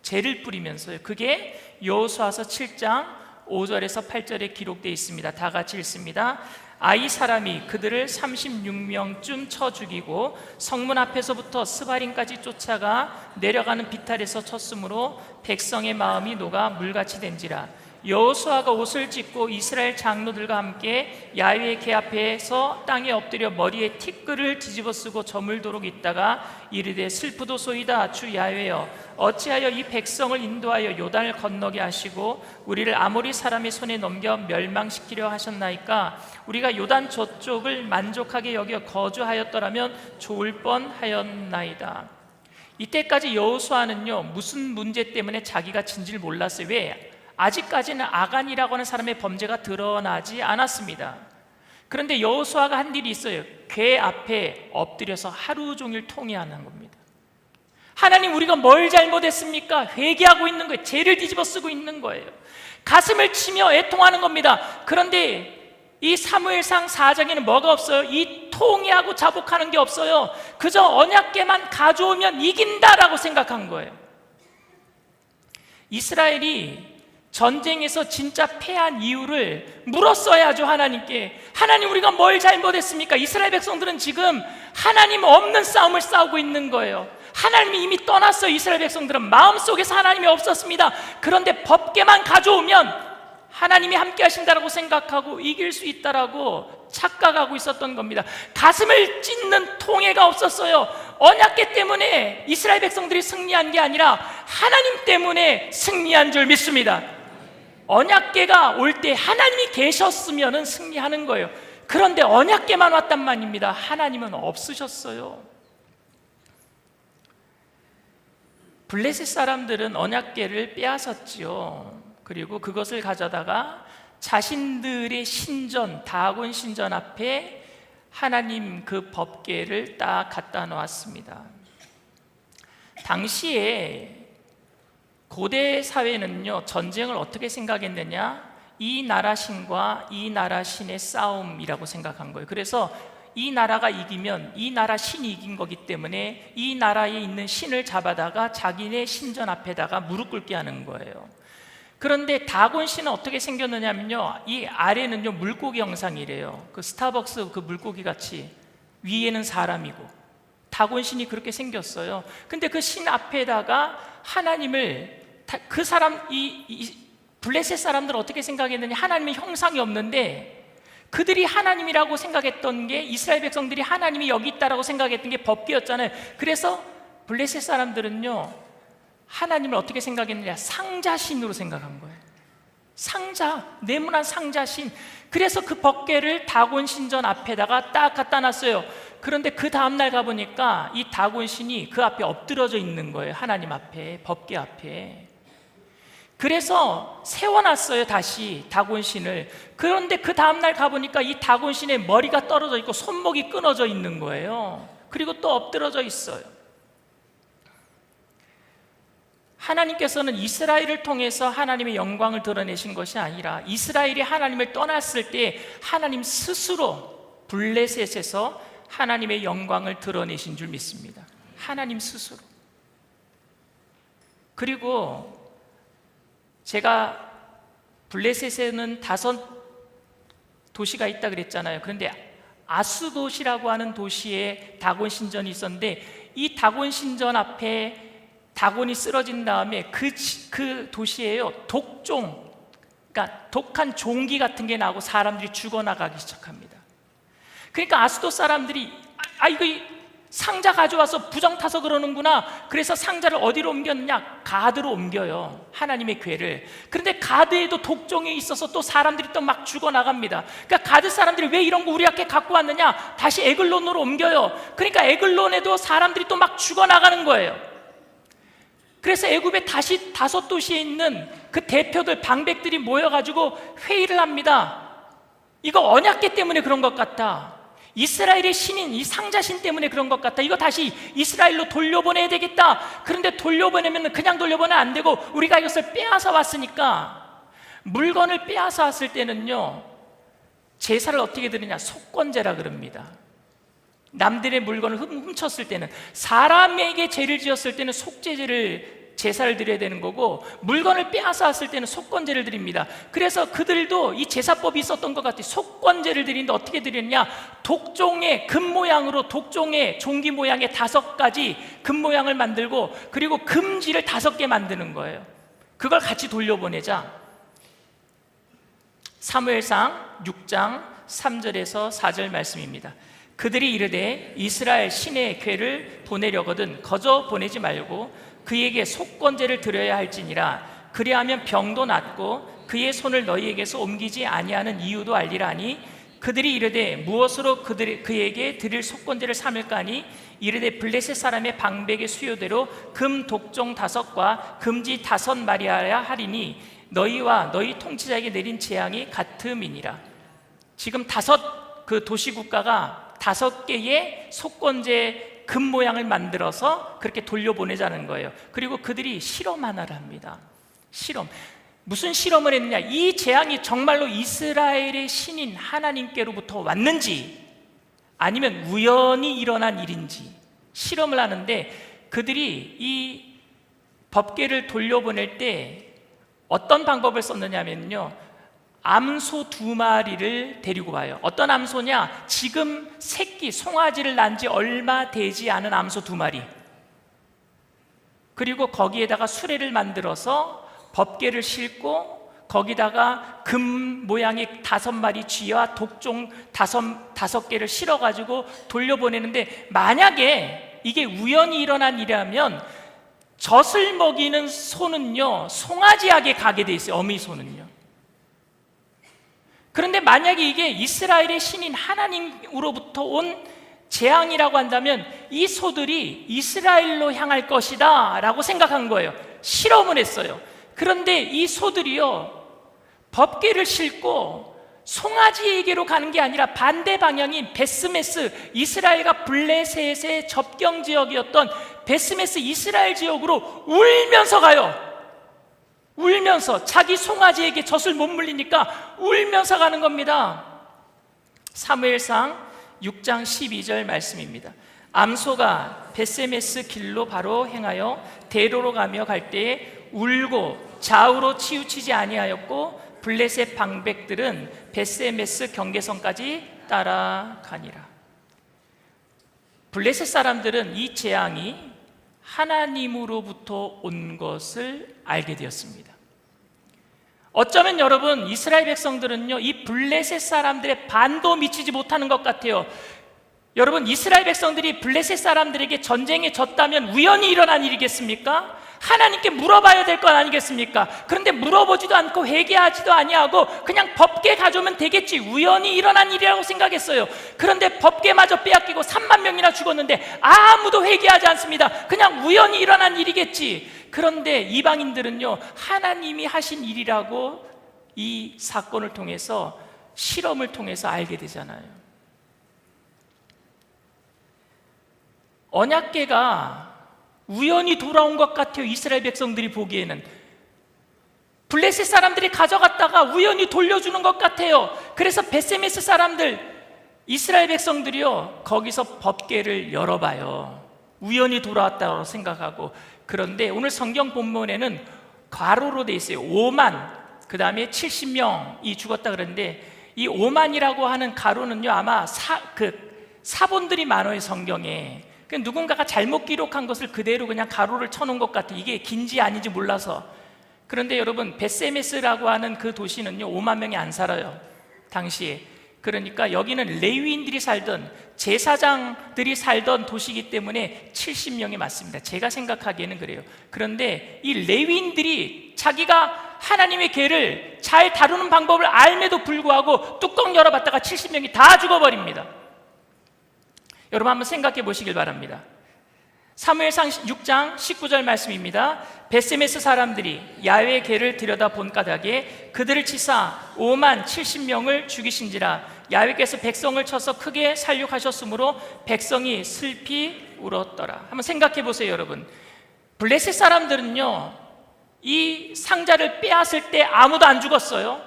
죄를 뿌리면서요. 그게 여호수아서 7장 5절에서 8절에 기록되어 있습니다. 다 같이 읽습니다. 아이 사람이 그들을 36명쯤 쳐 죽이고 성문 앞에서부터 스바림까지 쫓아가 내려가는 비탈에서 쳤으므로 백성의 마음이 녹아 물같이 된지라. 여호수아가 옷을 찢고 이스라엘 장로들과 함께 야훼의 궤 앞에서 땅에 엎드려 머리에 티끌을 뒤집어 쓰고 저물도록 있다가 이르되 슬프도소이다 주 야훼여, 어찌하여 이 백성을 인도하여 요단을 건너게 하시고 우리를 아모리 사람의 손에 넘겨 멸망시키려 하셨나이까? 우리가 요단 저쪽을 만족하게 여겨 거주하였더라면 좋을 뻔하였나이다. 이때까지 여호수아는요 무슨 문제 때문에 자기가 진지를 몰랐어요. 왜? 아직까지는 아간이라고 하는 사람의 범죄가 드러나지 않았습니다. 그런데 여호수아가 한 일이 있어요. 궤 앞에 엎드려서 하루 종일 통회하는 겁니다. 하나님, 우리가 뭘 잘못했습니까? 회개하고 있는 거예요. 죄를 뒤집어 쓰고 있는 거예요. 가슴을 치며 애통하는 겁니다. 그런데 이 사무엘상 4장에는 뭐가 없어요? 이 통회하고 자복하는 게 없어요. 그저 언약궤만 가져오면 이긴다라고 생각한 거예요. 이스라엘이 전쟁에서 진짜 패한 이유를 물었어야죠, 하나님께. 하나님, 우리가 뭘 잘못했습니까? 이스라엘 백성들은 지금 하나님 없는 싸움을 싸우고 있는 거예요. 하나님이 이미 떠났어요. 이스라엘 백성들은 마음속에서 하나님이 없었습니다. 그런데 법궤만 가져오면 하나님이 함께 하신다라고 생각하고 이길 수 있다라고 착각하고 있었던 겁니다. 가슴을 찢는 통회가 없었어요. 언약궤 때문에 이스라엘 백성들이 승리한 게 아니라 하나님 때문에 승리한 줄 믿습니다. 언약궤가 올 때 하나님이 계셨으면 승리하는 거예요. 그런데 언약궤만 왔단 말입니다. 하나님은 없으셨어요. 블레셋 사람들은 언약궤를 빼앗았지요. 그리고 그것을 가져다가 자신들의 신전, 다곤 신전 앞에 하나님 그 법궤를 딱 갖다 놓았습니다. 당시에 고대 사회는요, 전쟁을 어떻게 생각했느냐? 이 나라 신과 이 나라 신의 싸움이라고 생각한 거예요. 그래서 이 나라가 이기면 이 나라 신이 이긴 거기 때문에 이 나라에 있는 신을 잡아다가 자기네 신전 앞에다가 무릎 꿇게 하는 거예요. 그런데 다곤 신은 어떻게 생겼느냐면요, 이 아래는요 물고기 형상이래요. 그 스타벅스 그 물고기 같이, 위에는 사람이고, 다곤 신이 그렇게 생겼어요. 근데 그 신 앞에다가 하나님을, 그 사람, 이 블레셋 사람들은 어떻게 생각했느냐? 하나님의 형상이 없는데 그들이 하나님이라고 생각했던 게, 이스라엘 백성들이 하나님이 여기 있다라고 생각했던 게 법궤였잖아요. 그래서 블레셋 사람들은요 하나님을 어떻게 생각했느냐? 상자신으로 생각한 거예요. 상자, 네모난 상자신. 그래서 그 법궤를 다곤 신전 앞에다가 딱 갖다 놨어요. 그런데 그 다음날 가보니까 이 다곤 신이 그 앞에 엎드러져 있는 거예요. 하나님 앞에, 법궤 앞에. 그래서 세워놨어요, 다시 다곤 신을. 그런데 그 다음날 가보니까 이 다곤 신의 머리가 떨어져 있고 손목이 끊어져 있는 거예요. 그리고 또 엎드러져 있어요. 하나님께서는 이스라엘을 통해서 하나님의 영광을 드러내신 것이 아니라 이스라엘이 하나님을 떠났을 때 하나님 스스로 블레셋에서 하나님의 영광을 드러내신 줄 믿습니다. 하나님 스스로. 그리고 제가 블레셋에는 도시가 있다 그랬잖아요. 그런데 아스돗이라고 하는 도시에 다곤 신전이 있었는데, 이 다곤 신전 앞에 다곤이 쓰러진 다음에 그 도시에요, 독종, 그러니까 독한 종기 같은 게 나고 사람들이 죽어나가기 시작합니다. 그러니까 아스돗 사람들이 이거 상자 가져와서 부정 타서 그러는구나. 그래서 상자를 어디로 옮겼느냐? 가드로 옮겨요, 하나님의 궤를. 그런데 가드에도 독종이 있어서 또 사람들이 또 막 죽어나갑니다. 그러니까 가드 사람들이 왜 이런 거 우리 학교에 갖고 왔느냐? 다시 에글론으로 옮겨요. 그러니까 에글론에도 사람들이 또 막 죽어나가는 거예요. 그래서 애굽에 다시 5도시에 있는 그 대표들, 방백들이 모여가지고 회의를 합니다. 이거 언약궤 때문에 그런 것 같다. 이스라엘의 신인, 이 상자신 때문에 그런 것 같다. 이거 다시 이스라엘로 돌려보내야 되겠다. 그런데 돌려보내면 그냥 돌려보내면 안 되고, 우리가 이것을 빼앗아 왔으니까, 물건을 빼앗아 왔을 때는요, 제사를 어떻게 드리냐? 속건제라 그럽니다. 남들의 물건을 훔쳤을 때는, 사람에게 죄를 지었을 때는 속죄제를, 제사를 드려야 되는 거고, 물건을 빼앗아 왔을 때는 속건제를 드립니다. 그래서 그들도 이 제사법이 있었던 것 같아요. 속건제를 드리는데 어떻게 드렸냐? 독종의 금 모양으로, 독종의 종기 모양의 5가지 금 모양을 만들고, 그리고 금지를 5개 만드는 거예요. 그걸 같이 돌려보내자. 사무엘상 6장 3절에서 4절 말씀입니다. 그들이 이르되 이스라엘 신의 궤를 보내려거든 거저 보내지 말고 그에게 속건제를 드려야 할지니라. 그리하면 병도 낫고 그의 손을 너희에게서 옮기지 아니하는 이유도 알리라 하니, 그들이 이르되 무엇으로 그에게 드릴 속건제를 삼을까 하니, 이르되 블레셋 사람의 방백의 수요대로 금 독종 5과 금지 5마리하야 하리니 너희와 너희 통치자에게 내린 재앙이 같음이니라. 지금 5 도시국가가 5개의 속건제 금 모양을 만들어서 그렇게 돌려보내자는 거예요. 그리고 그들이 실험 하나를 합니다. 실험. 무슨 실험을 했느냐? 이 재앙이 정말로 이스라엘의 신인 하나님께로부터 왔는지 아니면 우연히 일어난 일인지 실험을 하는데, 그들이 이 법궤를 돌려보낼 때 어떤 방법을 썼느냐면요, 암소 2마리를 데리고 와요. 어떤 암소냐? 지금 새끼 송아지를 낳은 지 얼마 되지 않은 암소 2마리, 그리고 거기에다가 수레를 만들어서 법궤를 싣고 거기다가 금 모양의 5마리 쥐와 독종 5개를 실어가지고 돌려보내는데, 만약에 이게 우연히 일어난 일이라면 젖을 먹이는 소는요 송아지에게 가게 돼 있어요, 어미 소는요. 그런데 만약에 이게 이스라엘의 신인 하나님으로부터 온 재앙이라고 한다면 이 소들이 이스라엘로 향할 것이다 라고 생각한 거예요. 실험을 했어요. 그런데 이 소들이요 법궤를 싣고 송아지에게로 가는 게 아니라 반대 방향인 베스메스, 이스라엘과 블레셋의 접경 지역이었던 베스메스 이스라엘 지역으로 울면서 가요. 울면서, 자기 송아지에게 젖을 못 물리니까 울면서 가는 겁니다. 사무엘상 6장 12절 말씀입니다. 암소가 베세메스 길로 바로 행하여 대로로 가며 갈 때에 울고 좌우로 치우치지 아니하였고, 블레셋 방백들은 베세메스 경계선까지 따라가니라. 블레셋 사람들은 이 재앙이 하나님으로부터 온 것을 알게 되었습니다. 어쩌면 여러분, 이스라엘 백성들은요 이 블레셋 사람들의 반도 미치지 못하는 것 같아요. 여러분, 이스라엘 백성들이 블레셋 사람들에게 전쟁에 졌다면 우연히 일어난 일이겠습니까? 하나님께 물어봐야 될 것 아니겠습니까? 그런데 물어보지도 않고 회개하지도 아니하고 그냥 법궤 가져오면 되겠지, 우연히 일어난 일이라고 생각했어요. 그런데 법궤마저 빼앗기고 3만 명이나 죽었는데 아무도 회개하지 않습니다. 그냥 우연히 일어난 일이겠지. 그런데 이방인들은요 하나님이 하신 일이라고 이 사건을 통해서, 실험을 통해서 알게 되잖아요. 언약궤가 우연히 돌아온 것 같아요. 이스라엘 백성들이 보기에는 블레셋 사람들이 가져갔다가 우연히 돌려주는 것 같아요. 그래서 베세메스 사람들, 이스라엘 백성들이요 거기서 법궤를 열어봐요. 우연히 돌아왔다고 생각하고. 그런데 오늘 성경 본문에는 괄호로 돼 있어요. 5만, 그 다음에 70명이 죽었다 그러는데, 이 오만이라고 하는 가로는요, 아마 사본들이 많아요, 성경에. 누군가가 잘못 기록한 것을 그대로 그냥 가로를 쳐놓은 것 같아요. 이게 긴지 아닌지 몰라서. 그런데 여러분, 베세메스라고 하는 그 도시는요 5만 명이 안 살아요, 당시에. 그러니까 여기는 레위인들이 살던, 제사장들이 살던 도시이기 때문에 70명이 맞습니다. 제가 생각하기에는 그래요. 그런데 이 레위인들이 자기가 하나님의 궤를 잘 다루는 방법을 알매도 불구하고 뚜껑 열어봤다가 70명이 다 죽어버립니다. 여러분 한번 생각해 보시길 바랍니다. 사무엘상 6장 19절 말씀입니다. 베세메스 사람들이 야훼의 궤를 들여다본 까닭에 그들을 치사 5만 70명을 죽이신지라. 야훼께서 백성을 쳐서 크게 살육하셨으므로 백성이 슬피 울었더라. 한번 생각해 보세요, 여러분. 블레셋 사람들은요 이 상자를 빼앗을 때 아무도 안 죽었어요.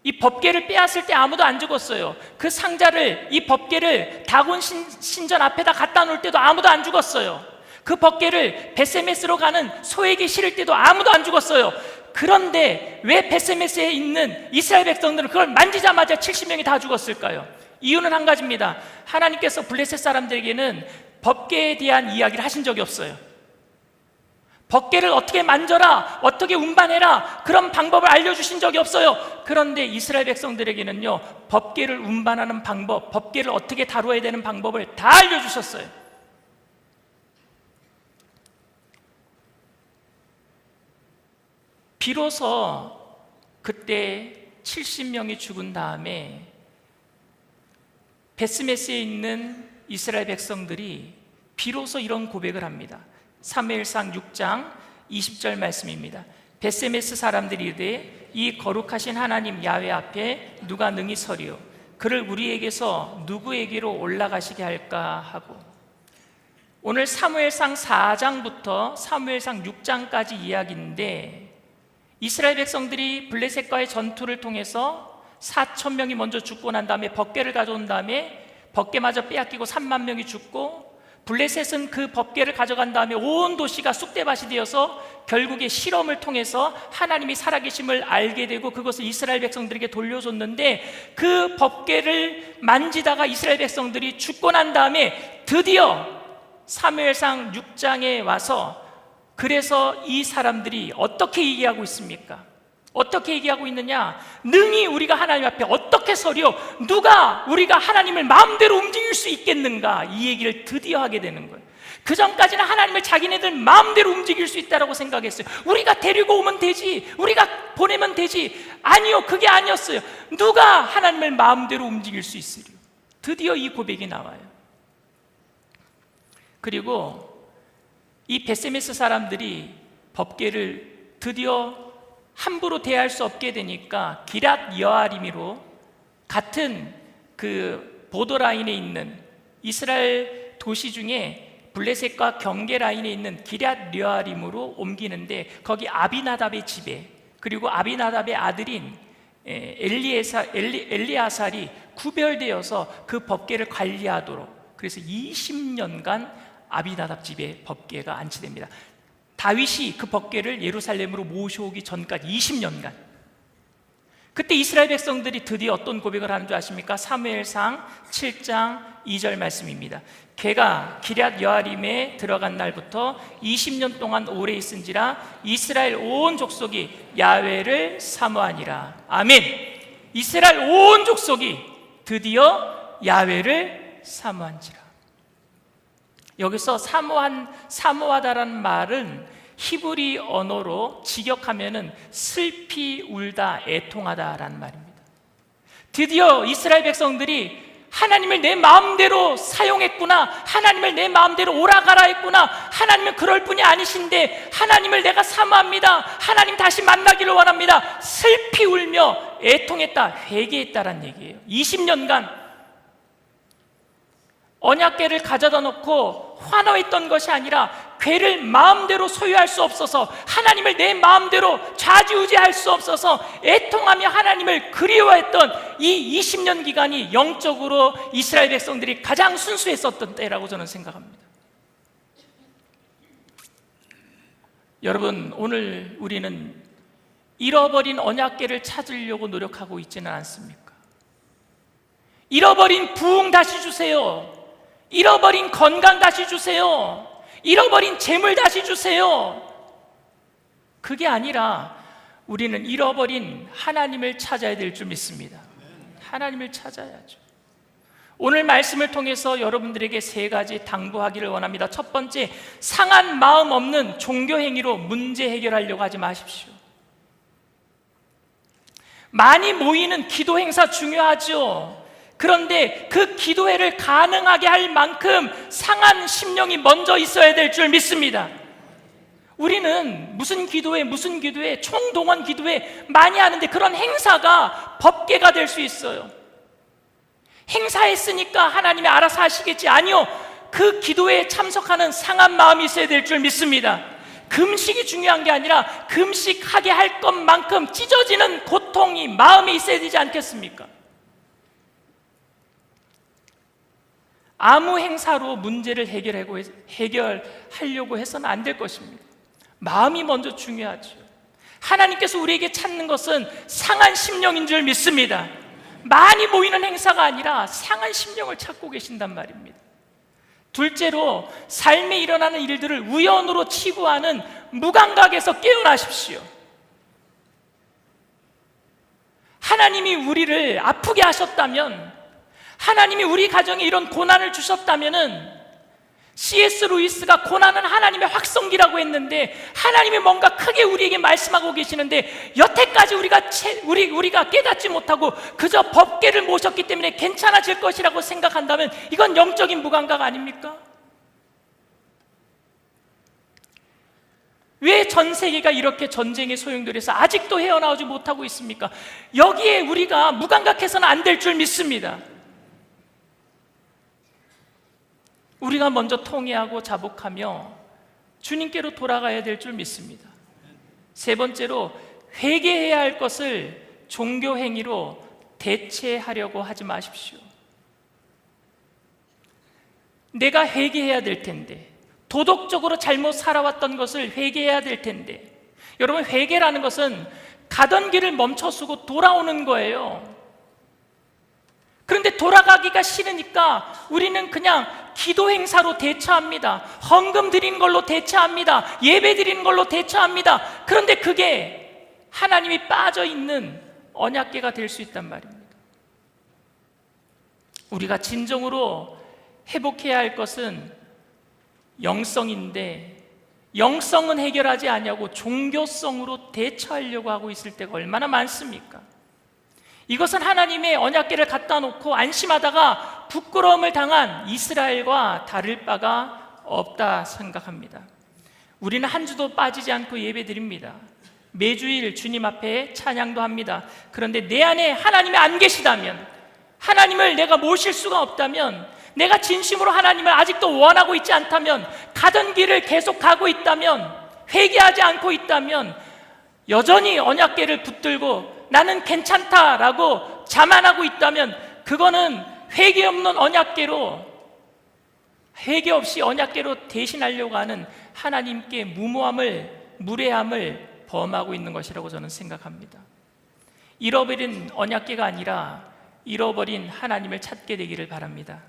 이 법궤를 빼앗을 때 아무도 안 죽었어요. 그 상자를, 이 법궤를 다곤 신전 앞에다 갖다 놓을 때도 아무도 안 죽었어요. 그 법궤를 베세메스로 가는 소에게 실을 때도 아무도 안 죽었어요. 그런데 왜 베세메스에 있는 이스라엘 백성들은 그걸 만지자마자 70명이 다 죽었을까요? 이유는 한 가지입니다. 하나님께서 블레셋 사람들에게는 법궤에 대한 이야기를 하신 적이 없어요. 법궤를 어떻게 만져라, 어떻게 운반해라, 그런 방법을 알려주신 적이 없어요. 그런데 이스라엘 백성들에게는요 법궤를 운반하는 방법, 법궤를 어떻게 다루어야 되는 방법을 다 알려주셨어요. 비로소 그때 70명이 죽은 다음에 베스메스에 있는 이스라엘 백성들이 비로소 이런 고백을 합니다. 사무엘상 6장 20절 말씀입니다. 베세메스 사람들이 이르되 이 거룩하신 하나님 야훼 앞에 누가 능히 서리요? 그를 우리에게서 누구에게로 올라가시게 할까 하고. 오늘 사무엘상 4장부터 사무엘상 6장까지 이야기인데, 이스라엘 백성들이 블레셋과의 전투를 통해서 4,000명이 먼저 죽고 난 다음에 법궤를 가져온 다음에 법궤마저 빼앗기고 3만 명이 죽고, 블레셋은 그 법궤를 가져간 다음에 온 도시가 쑥대밭이 되어서 결국에 실험을 통해서 하나님이 살아계심을 알게 되고 그것을 이스라엘 백성들에게 돌려줬는데, 그 법궤를 만지다가 이스라엘 백성들이 죽고 난 다음에 드디어 사무엘상 6장에 와서, 그래서 이 사람들이 어떻게 얘기하고 있습니까? 어떻게 얘기하고 있느냐? 능히 우리가 하나님 앞에 어떻게 서려? 누가 우리가 하나님을 마음대로 움직일 수 있겠는가? 이 얘기를 드디어 하게 되는 거예요. 그 전까지는 하나님을 자기네들 마음대로 움직일 수 있다고 생각했어요. 우리가 데리고 오면 되지, 우리가 보내면 되지. 아니요, 그게 아니었어요. 누가 하나님을 마음대로 움직일 수 있으려? 드디어 이 고백이 나와요. 그리고 이 베세메스 사람들이 법궤를 드디어 함부로 대할 수 없게 되니까 기랏 여아림으로, 같은 그 보더 라인에 있는 이스라엘 도시 중에 블레셋과 경계 라인에 있는 기랏 여아림으로 옮기는데, 거기 아비나답의 집에, 그리고 아비나답의 아들인 엘리아살이 구별되어서 그 법궤를 관리하도록, 그래서 20년간 아비나답 집에 법궤가 안치됩니다. 다윗이 그 법궤를 예루살렘으로 모셔오기 전까지 20년간. 그때 이스라엘 백성들이 드디어 어떤 고백을 하는 줄 아십니까? 사무엘상 7장 2절 말씀입니다. 걔가 기럇 여아림에 들어간 날부터 20년 동안 오래 있은지라 이스라엘 온 족속이 야훼를 사모하니라. 아멘. 이스라엘 온 족속이 드디어 야훼를 사모한지라. 여기서 사모하다라는 말은 히브리 언어로 직역하면은 슬피 울다, 애통하다라는 말입니다. 드디어 이스라엘 백성들이 하나님을 내 마음대로 사용했구나, 하나님을 내 마음대로 오라가라 했구나, 하나님은 그럴 분이 아니신데 하나님을 내가 사모합니다, 하나님 다시 만나기를 원합니다, 슬피 울며 애통했다, 회개했다라는 얘기예요. 20년간 언약궤를 가져다 놓고 환호했던 것이 아니라, 궤를 마음대로 소유할 수 없어서, 하나님을 내 마음대로 좌지우지할 수 없어서 애통하며 하나님을 그리워했던 이 20년 기간이 영적으로 이스라엘 백성들이 가장 순수했었던 때라고 저는 생각합니다. 여러분, 오늘 우리는 잃어버린 언약궤를 찾으려고 노력하고 있지는 않습니까? 잃어버린 부흥 다시 주세요. 잃어버린 건강 다시 주세요. 잃어버린 재물 다시 주세요. 그게 아니라 우리는 잃어버린 하나님을 찾아야 될 줄 믿습니다. 하나님을 찾아야죠. 오늘 말씀을 통해서 여러분들에게 3가지 당부하기를 원합니다. 첫 번째, 상한 마음 없는 종교 행위로 문제 해결하려고 하지 마십시오. 많이 모이는 기도 행사 중요하죠. 그런데 그 기도회를 가능하게 할 만큼 상한 심령이 먼저 있어야 될 줄 믿습니다. 우리는 무슨 기도회, 총동원 기도회 많이 하는데 그런 행사가 법계가 될 수 있어요. 행사했으니까 하나님이 알아서 하시겠지. 아니요, 그 기도회에 참석하는 상한 마음이 있어야 될 줄 믿습니다. 금식이 중요한 게 아니라 금식하게 할 것만큼 찢어지는 고통이 마음에 있어야 되지 않겠습니까? 아무 행사로 문제를 해결하려고 해서는 안 될 것입니다. 마음이 먼저 중요하죠. 하나님께서 우리에게 찾는 것은 상한 심령인 줄 믿습니다. 많이 모이는 행사가 아니라 상한 심령을 찾고 계신단 말입니다. 둘째로, 삶에 일어나는 일들을 우연으로 치부하는 무감각에서 깨어나십시오. 하나님이 우리를 아프게 하셨다면, 하나님이 우리 가정에 이런 고난을 주셨다면은, C.S. 루이스가 고난은 하나님의 확성기라고 했는데 하나님이 뭔가 크게 우리에게 말씀하고 계시는데 여태까지 우리가 깨닫지 못하고 그저 법계를 모셨기 때문에 괜찮아질 것이라고 생각한다면 이건 영적인 무감각 아닙니까? 왜 전 세계가 이렇게 전쟁의 소용돌이에서 아직도 헤어나오지 못하고 있습니까? 여기에 우리가 무감각해서는 안 될 줄 믿습니다. 우리가 먼저 통회하고 자복하며 주님께로 돌아가야 될 줄 믿습니다. 3번째로, 회개해야 할 것을 종교 행위로 대체하려고 하지 마십시오. 내가 회개해야 될 텐데, 도덕적으로 잘못 살아왔던 것을 회개해야 될 텐데, 여러분, 회개라는 것은 가던 길을 멈춰서고 돌아오는 거예요. 그런데 돌아가기가 싫으니까 우리는 그냥 기도 행사로 대처합니다. 헌금 드리는 걸로 대처합니다. 예배 드리는 걸로 대처합니다. 그런데 그게 하나님이 빠져있는 언약궤가 될 수 있단 말입니다. 우리가 진정으로 회복해야 할 것은 영성인데, 영성은 해결하지 아니하고 종교성으로 대처하려고 하고 있을 때가 얼마나 많습니까? 이것은 하나님의 언약궤를 갖다 놓고 안심하다가 부끄러움을 당한 이스라엘과 다를 바가 없다 생각합니다. 우리는 한 주도 빠지지 않고 예배드립니다. 매주일 주님 앞에 찬양도 합니다. 그런데 내 안에 하나님이 안 계시다면, 하나님을 내가 모실 수가 없다면, 내가 진심으로 하나님을 아직도 원하고 있지 않다면, 가던 길을 계속 가고 있다면, 회개하지 않고 있다면, 여전히 언약궤를 붙들고 나는 괜찮다라고 자만하고 있다면 그거는 회개 없는 언약궤로, 회개 없이 언약궤로 대신하려고 하는 하나님께 무례함을 범하고 있는 것이라고 저는 생각합니다. 잃어버린 언약궤가 아니라 잃어버린 하나님을 찾게 되기를 바랍니다.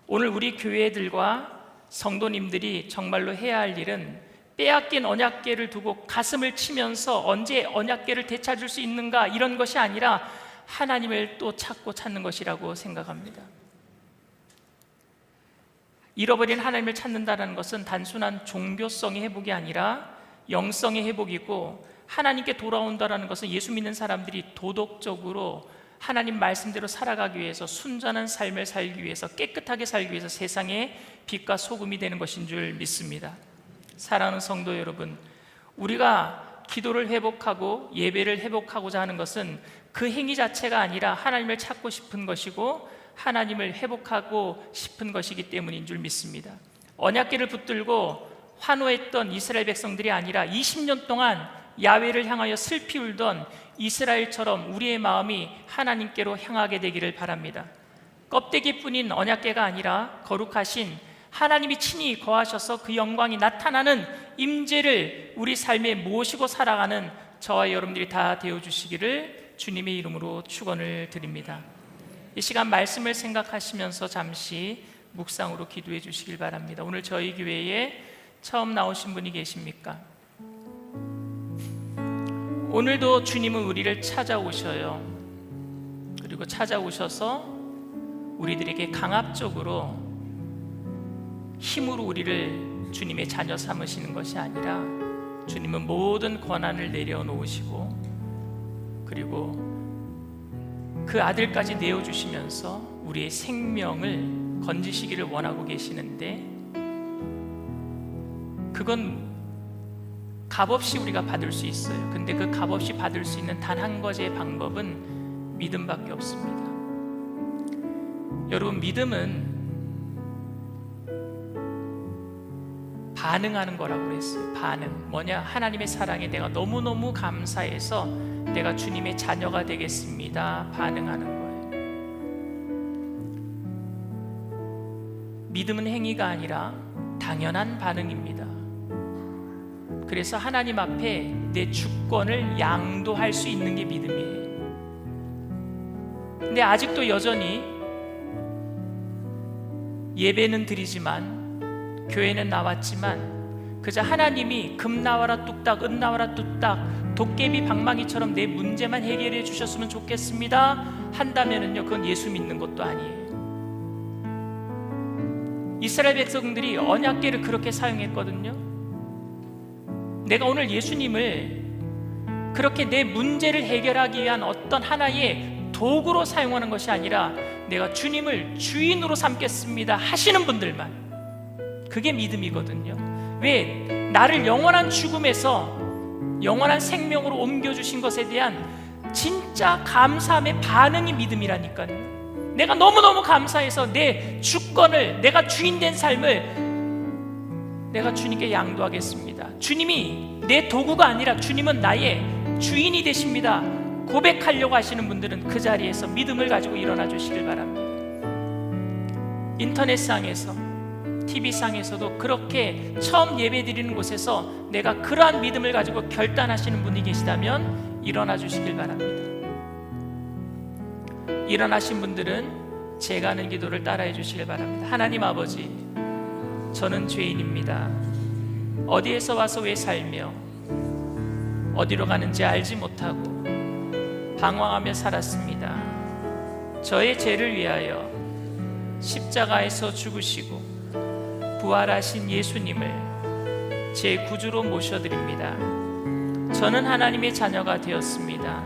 오늘 우리 교회들과 성도님들이 정말로 해야 할 일은 빼앗긴 언약궤를 두고 가슴을 치면서 언제 언약궤를 되찾을 수 있는가, 이런 것이 아니라 하나님을 또 찾는 것이라고 생각합니다. 잃어버린 하나님을 찾는다는 것은 단순한 종교성의 회복이 아니라 영성의 회복이고, 하나님께 돌아온다는 것은 예수 믿는 사람들이 도덕적으로 하나님 말씀대로 살아가기 위해서, 순전한 삶을 살기 위해서, 깨끗하게 살기 위해서 세상의 빛과 소금이 되는 것인 줄 믿습니다. 사랑하는 성도 여러분, 우리가 기도를 회복하고 예배를 회복하고자 하는 것은 그 행위 자체가 아니라 하나님을 찾고 싶은 것이고 하나님을 회복하고 싶은 것이기 때문인 줄 믿습니다. 언약궤를 붙들고 환호했던 이스라엘 백성들이 아니라 20년 동안 야훼를 향하여 슬피 울던 이스라엘처럼 우리의 마음이 하나님께로 향하게 되기를 바랍니다. 껍데기뿐인 언약궤가 아니라 거룩하신 하나님이 친히 거하셔서 그 영광이 나타나는 임재를 우리 삶에 모시고 살아가는 저와 여러분들이 다 되어주시기를 주님의 이름으로 축원을 드립니다. 이 시간 말씀을 생각하시면서 잠시 묵상으로 기도해 주시길 바랍니다. 오늘 저희 교회에 처음 나오신 분이 계십니까? 오늘도 주님은 우리를 찾아오셔요. 그리고 찾아오셔서 우리들에게 강압적으로 힘으로 우리를 주님의 자녀 삼으시는 것이 아니라 주님은 모든 권한을 내려놓으시고 그리고 그 아들까지 내어주시면서 우리의 생명을 건지시기를 원하고 계시는데, 그건 값없이 우리가 받을 수 있어요. 근데 그 값없이 받을 수 있는 단 한 가지의 방법은 믿음밖에 없습니다. 여러분, 믿음은 반응하는 거라고 그랬어요. 반응. 뭐냐? 하나님의 사랑에 내가 너무너무 감사해서 내가 주님의 자녀가 되겠습니다. 반응하는 거예요. 믿음은 행위가 아니라 당연한 반응입니다. 그래서 하나님 앞에 내 주권을 양도할 수 있는 게 믿음이에요. 근데 아직도 여전히 예배는 드리지만, 교회는 나왔지만, 그저 하나님이 금 나와라 뚝딱, 은 나와라 뚝딱, 도깨비 방망이처럼 내 문제만 해결해 주셨으면 좋겠습니다 한다면은요, 그건 예수 믿는 것도 아니에요. 이스라엘 백성들이 언약궤를 그렇게 사용했거든요. 내가 오늘 예수님을 그렇게 내 문제를 해결하기 위한 어떤 하나의 도구로 사용하는 것이 아니라 내가 주님을 주인으로 삼겠습니다 하시는 분들만, 그게 믿음이거든요. 왜? 나를 영원한 죽음에서 영원한 생명으로 옮겨주신 것에 대한 진짜 감사함의 반응이 믿음이라니까요. 내가 너무너무 감사해서 내 주권을, 내가 주인된 삶을 내가 주님께 양도하겠습니다. 주님이 내 도구가 아니라 주님은 나의 주인이 되십니다 고백하려고 하시는 분들은 그 자리에서 믿음을 가지고 일어나 주시길 바랍니다. 인터넷상에서, TV상에서도 그렇게 처음 예배드리는 곳에서 내가 그러한 믿음을 가지고 결단하시는 분이 계시다면 일어나 주시길 바랍니다. 일어나신 분들은 제가 하는 기도를 따라해 주시길 바랍니다. 하나님 아버지, 저는 죄인입니다. 어디에서 와서 왜 살며 어디로 가는지 알지 못하고 방황하며 살았습니다. 저의 죄를 위하여 십자가에서 죽으시고 부활하신 예수님을 제 구주로 모셔드립니다. 저는 하나님의 자녀가 되었습니다.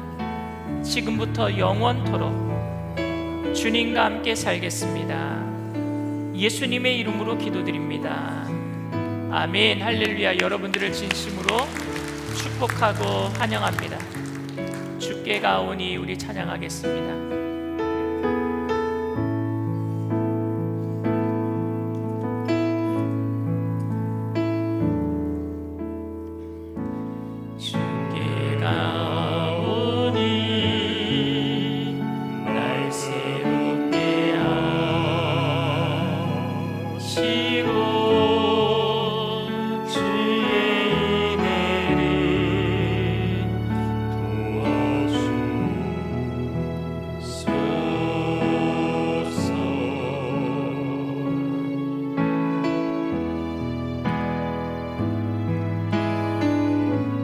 지금부터 영원토록 주님과 함께 살겠습니다. 예수님의 이름으로 기도드립니다. 아멘. 할렐루야. 여러분들을 진심으로 축복하고 환영합니다. 주께 가오니 우리 찬양하겠습니다. 주께 가오니 날 새롭게 하시고 주의 은혜를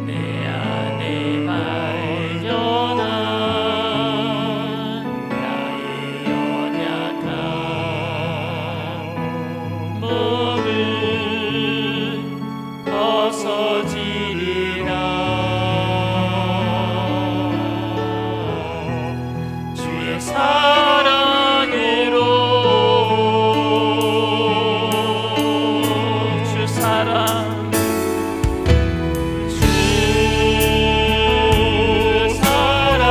내 안에 발견한 나의 연약한 몸을 벗어지리라. 주의 사랑으로 주 사랑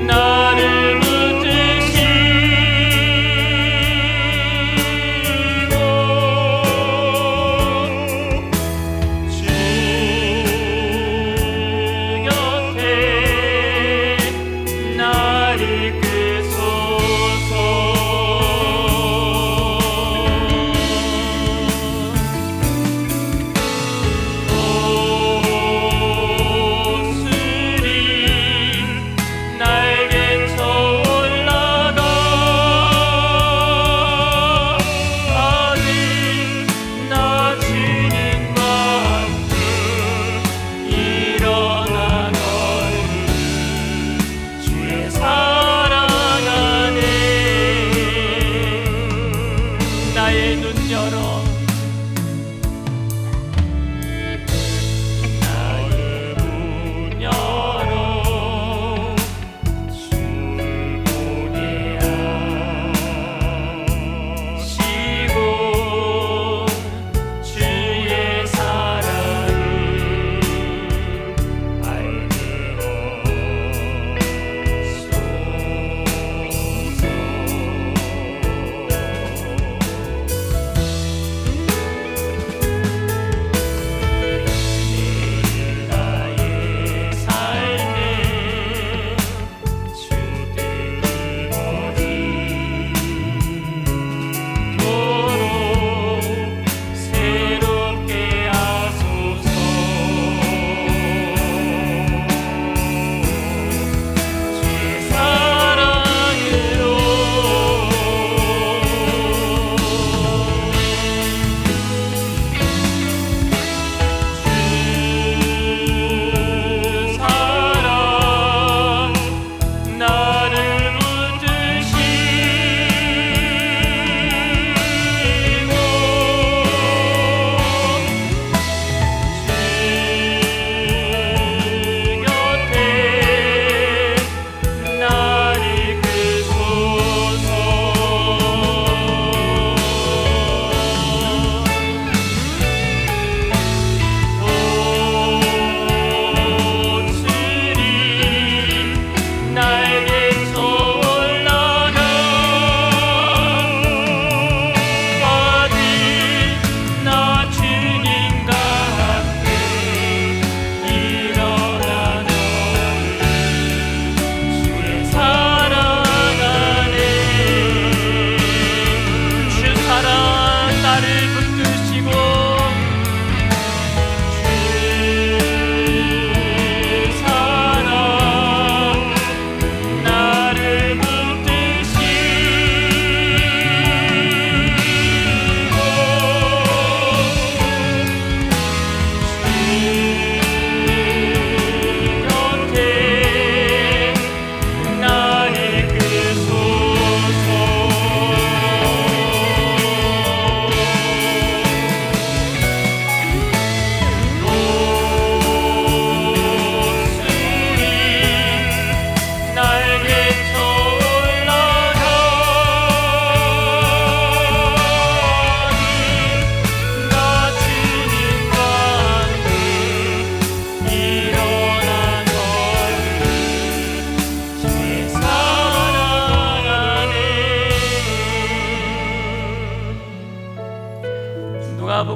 나를 붙드시고 주 곁에 나를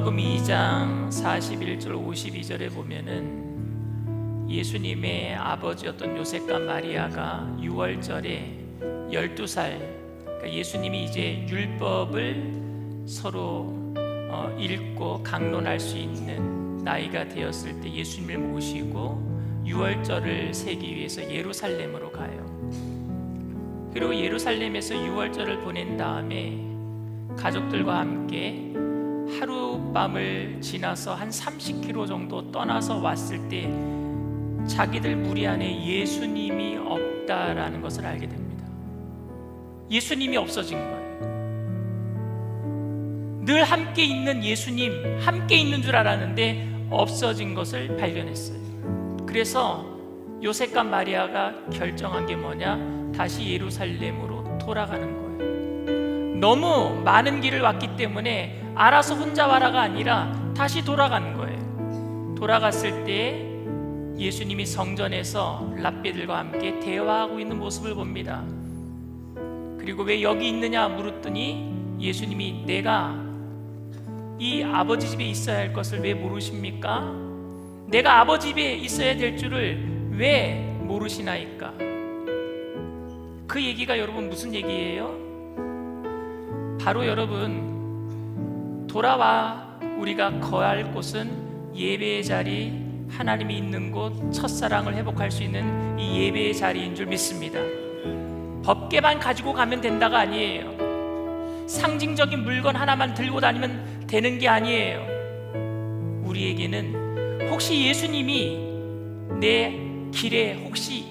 누가복음 2장 41절 52절에 보면은 예수님의 아버지였던 요셉과 마리아가 유월절에 12살, 그러니까 예수님이 이제 율법을 서로 읽고 강론할 수 있는 나이가 되었을 때 예수님을 모시고 유월절을 세기 위해서 예루살렘으로 가요. 그리고 예루살렘에서 유월절을 보낸 다음에 가족들과 함께 하룻밤을 지나서 한 30km 정도 떠나서 왔을 때 자기들 무리 안에 예수님이 없다라는 것을 알게 됩니다. 예수님이 없어진 거예요. 늘 함께 있는 예수님, 함께 있는 줄 알았는데 없어진 것을 발견했어요. 그래서 요셉과 마리아가 결정한 게 뭐냐? 다시 예루살렘으로 돌아가는 거예요. 너무 많은 길을 왔기 때문에 알아서 혼자 와라가 아니라 다시 돌아간 거예요. 돌아갔을 때 예수님이 성전에서 랍비들과 함께 대화하고 있는 모습을 봅니다. 그리고 왜 여기 있느냐 물었더니 예수님이 내가 이 아버지 집에 있어야 할 것을 왜 모르십니까? 내가 아버지 집에 있어야 될 줄을 왜 모르시나이까? 그 얘기가 여러분 무슨 얘기예요? 바로 여러분, 돌아와 우리가 거할 곳은 예배의 자리, 하나님이 있는 곳, 첫사랑을 회복할 수 있는 이 예배의 자리인 줄 믿습니다. 법궤만 가지고 가면 된다가 아니에요. 상징적인 물건 하나만 들고 다니면 되는 게 아니에요. 우리에게는 혹시 예수님이 내 길에 혹시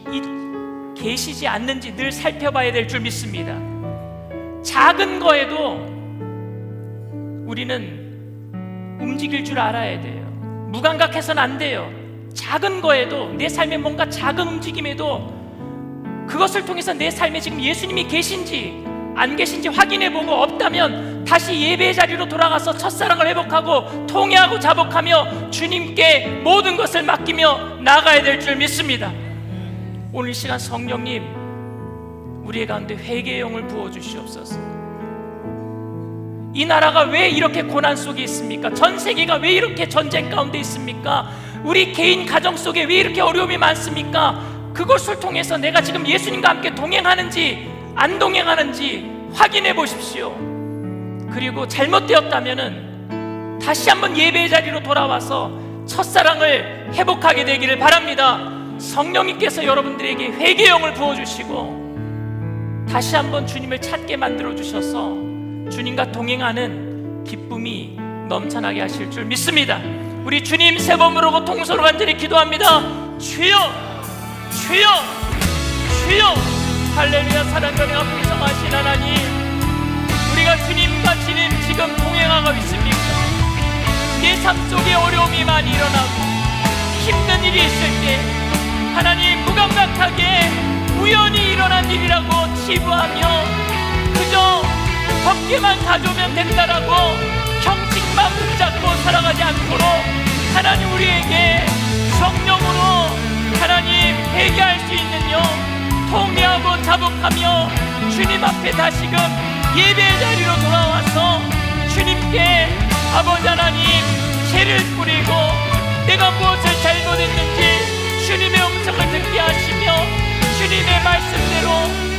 계시지 않는지 늘 살펴봐야 될 줄 믿습니다. 작은 거에도 우리는 움직일 줄 알아야 돼요. 무감각해서는 안 돼요. 작은 거에도, 내 삶에 뭔가 작은 움직임에도 그것을 통해서 내 삶에 지금 예수님이 계신지 안 계신지 확인해보고 없다면 다시 예배의 자리로 돌아가서 첫사랑을 회복하고 통회하고 자복하며 주님께 모든 것을 맡기며 나아가야 될 줄 믿습니다. 오늘 시간 성령님, 우리의 가운데 회개의 영을 부어주시옵소서. 이 나라가 왜 이렇게 고난 속에 있습니까? 전 세계가 왜 이렇게 전쟁 가운데 있습니까? 우리 개인 가정 속에 왜 이렇게 어려움이 많습니까? 그것을 통해서 내가 지금 예수님과 함께 동행하는지 안 동행하는지 확인해 보십시오. 그리고 잘못되었다면은 다시 한번 예배의 자리로 돌아와서 첫사랑을 회복하게 되기를 바랍니다. 성령님께서 여러분들에게 회개의 영을 부어주시고 다시 한번 주님을 찾게 만들어 주셔서 주님과 동행하는 기쁨이 넘쳐나게 하실 줄 믿습니다. 우리 주님 세 번 부르고 통성으로 간절히 기도합니다. 주여, 주여, 주여. 할렐루야. 사랑과 은혜가 풍성하신 하나님, 우리가 주님과 지금 동행하고 있습니까? 내 삶 속에 어려움이 많이 일어나고 힘든 일이 있을 때 하나님, 무감각하게 우연히 일어난 일이라고 치부하며 그저 법궤만 가져오면 된다라고 형식만 붙잡고 살아가지 않도록 하나님, 우리에게 성령으로 하나님 회개할 수 있는 영, 통회하고 자복하며 주님 앞에 다시금 예배의 자리로 돌아와서 주님께 아버지 하나님 죄를 뿌리고 내가 무엇을 잘못했는지 주님의 음성을 듣게 하시며 주님의 말씀대로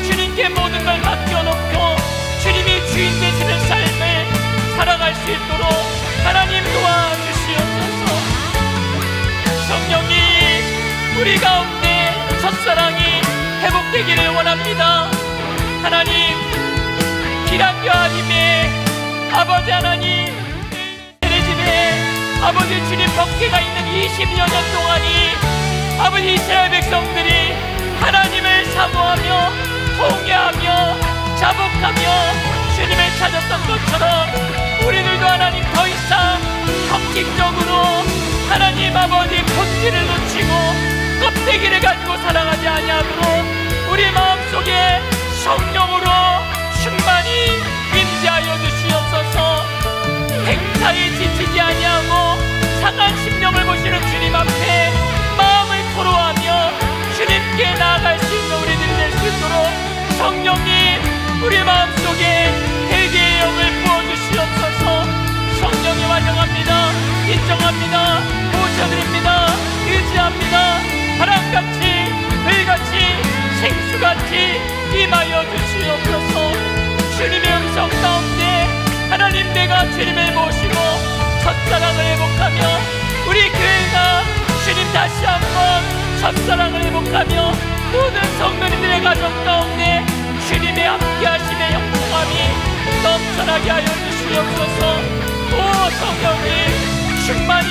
주님께 모든 걸 맡겨놓고 주님이 주인 되시는 삶을 살아갈 수 있도록 하나님 도와주시옵소서. 성령님, 우리 가운데 첫사랑이 회복되기를 원합니다. 하나님, 기락교 하나님의 아버지 하나님, 내 집에 아버지 주님 법궤가 있는 20여 년 동안이 아버지 이스라엘 백성들이 하나님을 사모하며 통회하며 자복하며 주님을 찾았던 것처럼 우리들도 하나님 더 이상 형식적으로 하나님 아버지 본질을 놓치고 껍데기를 가지고 살아가지 아니하도록 우리 마음속에 성령으로 충만히 임재하여 주시옵소서. 행사에 지치지 아니하고 상한 심령을 보시는 주님 앞에 마음을 토로하며 주님께 나아갈 수 있는 우리들이 될 수 있도록 성령님, 우리 마음속에 회개의 영을 부어주시옵소서. 성령이 환영합니다. 같이 임하여 주시옵소서. 주님의 음성 가운데 하나님, 내가 주님을 모시고 첫사랑을 회복하며 우리 교회가 주님 다시 한번 첫사랑을 회복하며 모든 성도님들의 가정 가운데 주님의 함께하심의 영통함이 넘쳐나게 하여 주시옵소서. 오 성령님, 충만히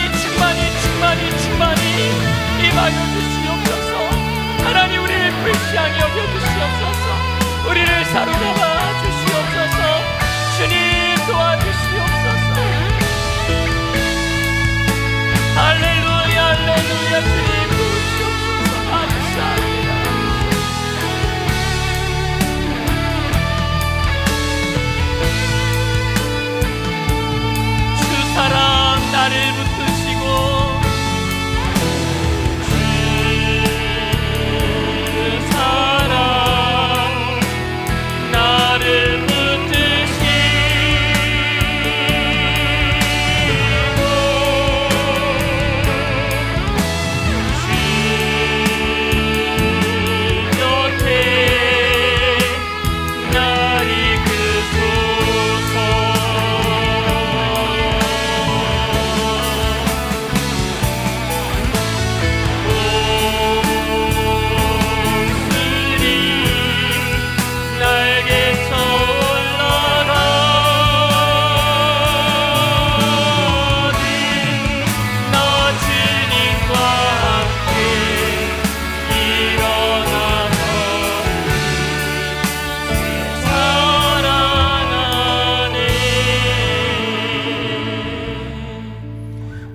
임하여 주시옵소서. 하나님, 우리를 불쌍히 여겨 주시옵소서. 우리를 사로잡아 주시옵소서. 주님 도와주시옵소서. 할렐루야, 할렐루야. 주님 도우시옵소서. 감사합니다. 주 사랑 나를 붙드시고, 주 사랑 나를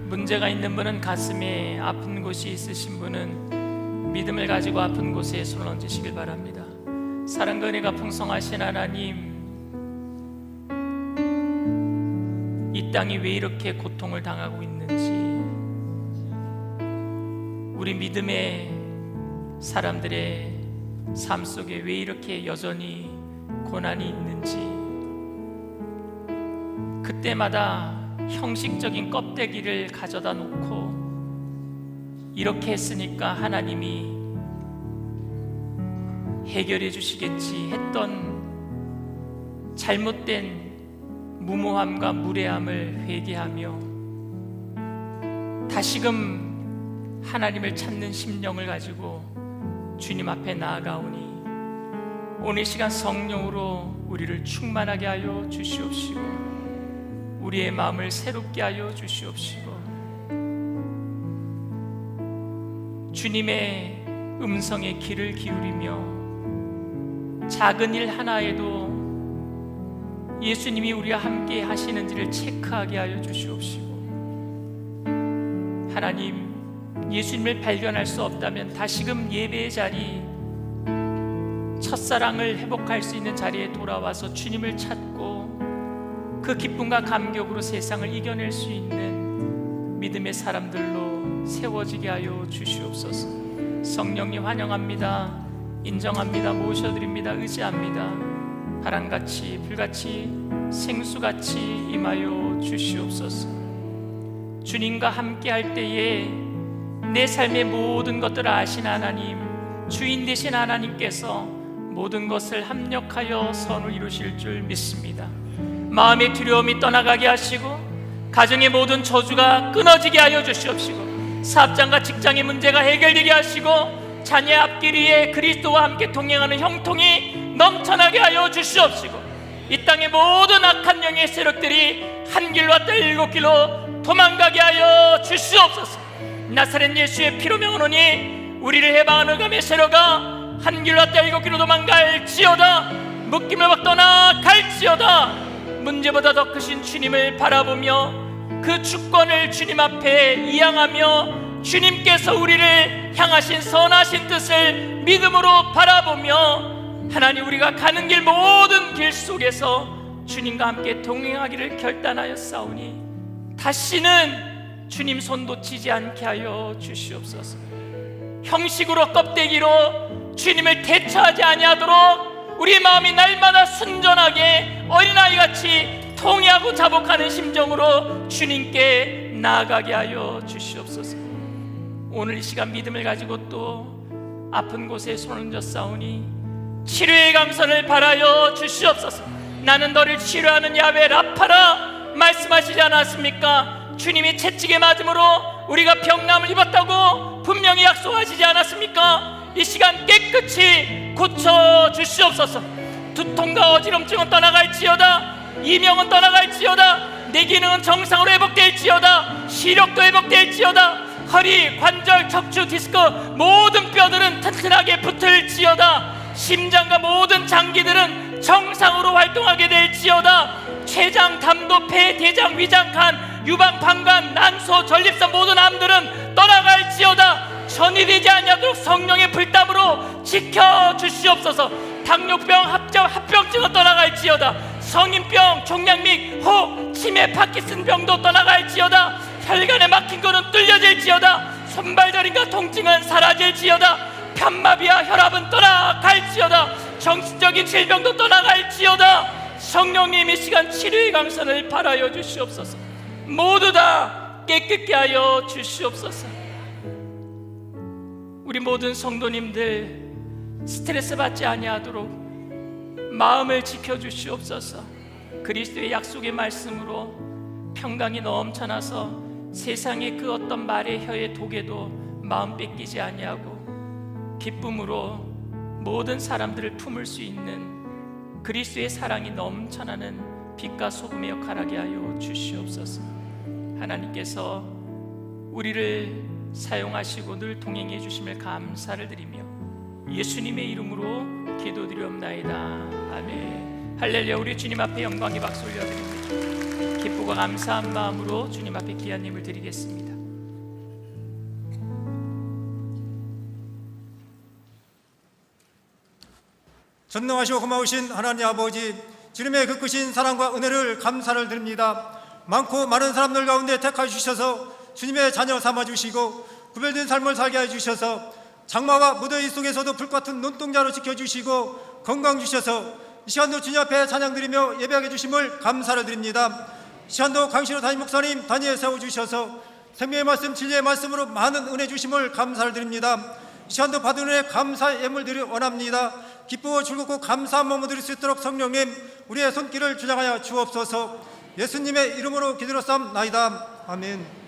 문제가 있는 분은, 가슴에 아픈 곳이 있으신 분은 믿음을 가지고 아픈 곳에 손을 얹으시길 바랍니다. 사랑과 은혜가 풍성하신 하나님, 이 땅이 왜 이렇게 고통을 당하고 있는지, 우리 믿음의 사람들의 삶 속에 왜 이렇게 여전히 고난이 있는지, 그때마다 형식적인 껍데기를 가져다 놓고 이렇게 했으니까 하나님이 해결해 주시겠지 했던 잘못된 무모함과 무례함을 회개하며 다시금 하나님을 찾는 심령을 가지고 주님 앞에 나아가오니, 오늘 시간 성령으로 우리를 충만하게 하여 주시옵시고 우리의 마음을 새롭게 하여 주시옵시고 주님의 음성에 귀를 기울이며 작은 일 하나에도 예수님이 우리와 함께 하시는지를 체크하게 하여 주시옵시고, 하나님, 예수님을 발견할 수 없다면 다시금 예배의 자리, 첫사랑을 회복할 수 있는 자리에 돌아와서 주님을 찾고 그 기쁨과 감격으로 세상을 이겨낼 수 있는 믿음의 사람들로 세워지게 하여 주시옵소서. 성령님 환영합니다. 인정합니다. 모셔드립니다. 의지합니다. 바람같이 불같이 생수같이 임하여 주시옵소서. 주님과 함께 할 때에 내 삶의 모든 것들을 아신 하나님, 주인 되신 하나님께서 모든 것을 합력하여 선을 이루실 줄 믿습니다. 마음의 두려움이 떠나가게 하시고 가정의 모든 저주가 끊어지게 하여 주시옵시고 사업장과 직장의 문제가 해결되게 하시고 자녀의 앞길 위에 그리스도와 함께 동행하는 형통이 넘쳐나게 하여 주시옵시고 이 땅의 모든 악한 영의 세력들이 한 길로 왔다 일곱 길로 도망가게 하여 주시옵소서. 나사렛 예수의 피로 명하노니 우리를 해방하는 감의 세력아 한 길로 왔다 일곱 길로 도망갈지어다. 묶임을 받 떠나갈지어다. 문제보다 더 크신 주님을 바라보며 그 주권을 주님 앞에 이양하며 주님께서 우리를 향하신 선하신 뜻을 믿음으로 바라보며 하나님, 우리가 가는 길 모든 길 속에서 주님과 함께 동행하기를 결단하였사오니 다시는 주님 손 놓치지 않게 하여 주시옵소서. 형식으로 껍데기로 주님을 대처하지 아니하도록 우리 마음이 날마다 순전하게 어린아이같이 통회하고 자복하는 심정으로 주님께 나아가게 하여 주시옵소서. 오늘 이 시간 믿음을 가지고 또 아픈 곳에 손을 얹어 싸우니 치료의 강선을 바라여 주시옵소서. 나는 너를 치료하는 야훼 라파라 말씀하시지 않았습니까? 주님이 채찍에 맞음으로 우리가 병남을 입었다고 분명히 약속하시지 않았습니까? 이 시간 깨끗이 고쳐 주시옵소서. 두통과 어지럼증은 떠나갈지어다. 이명은 떠나갈지어다. 내 기능은 정상으로 회복될지어다. 시력도 회복될지어다. 허리, 관절, 척추, 디스크 모든 뼈들은 튼튼하게 붙을지어다. 심장과 모든 장기들은 정상으로 활동하게 될지어다. 췌장, 담도, 폐, 대장, 위장, 간, 유방, 방광, 난소, 전립선 모든 암들은 떠나갈지어다. 전이 되지 아니하도록 성령의 불담으로 지켜주시옵소서. 당뇨병, 합병증은 떠나갈지어다. 성인병, 종양믹, 혹, 치매, 파킨슨병도 떠나갈지어다. 혈관에 막힌 거는 뚫려질지어다. 손발저림과 통증은 사라질지어다. 편마비와 혈압은 떠나갈지어다. 정신적인 질병도 떠나갈지어다. 성령님 이 시간 치료의 강선을 바라여 주시옵소서. 모두 다 깨끗게 하여 주시옵소서. 우리 모든 성도님들 스트레스 받지 아니하도록 마음을 지켜주시옵소서. 그리스도의 약속의 말씀으로 평강이 넘쳐나서 세상의 그 어떤 말의 혀의 독에도 마음 뺏기지 아니하고 기쁨으로 모든 사람들을 품을 수 있는 그리스도의 사랑이 넘쳐나는 빛과 소금의 역할하게 하여 주시옵소서. 하나님께서 우리를 사용하시고 늘 동행해 주심을 감사를 드리며 예수님의 이름으로 기도드리옵나이다. 아멘. 할렐루야. 우리 주님 앞에 영광의 박수 올려드립니다. 기쁘고 감사한 마음으로 주님 앞에 귀한 힘을 드리겠습니다. 전능하시고 고마우신 하나님 아버지, 주님의 그 크신 사랑과 은혜를 감사를 드립니다. 많고 많은 사람들 가운데 택하여 주셔서 주님의 자녀 삼아주시고 구별된 삶을 살게 해주셔서 장마와 무더위 속에서도 불같은 눈동자로 지켜주시고 건강 주셔서 이 시간도 주님 앞에 찬양드리며 예배하게 주심을 감사를 드립니다. 이 시간도 강신호 담임 목사님 단위에 세워주셔서 생명의 말씀 진리의 말씀으로 많은 은혜 주심을 감사를 드립니다. 이 시간도 받은 은혜 감사의 예물 드리 원합니다. 기쁘고 즐겁고 감사한 마음으로 드릴 수 있도록 성령님 우리의 손길을 주장하여 주옵소서. 예수님의 이름으로 기도로삼나이다. 아멘.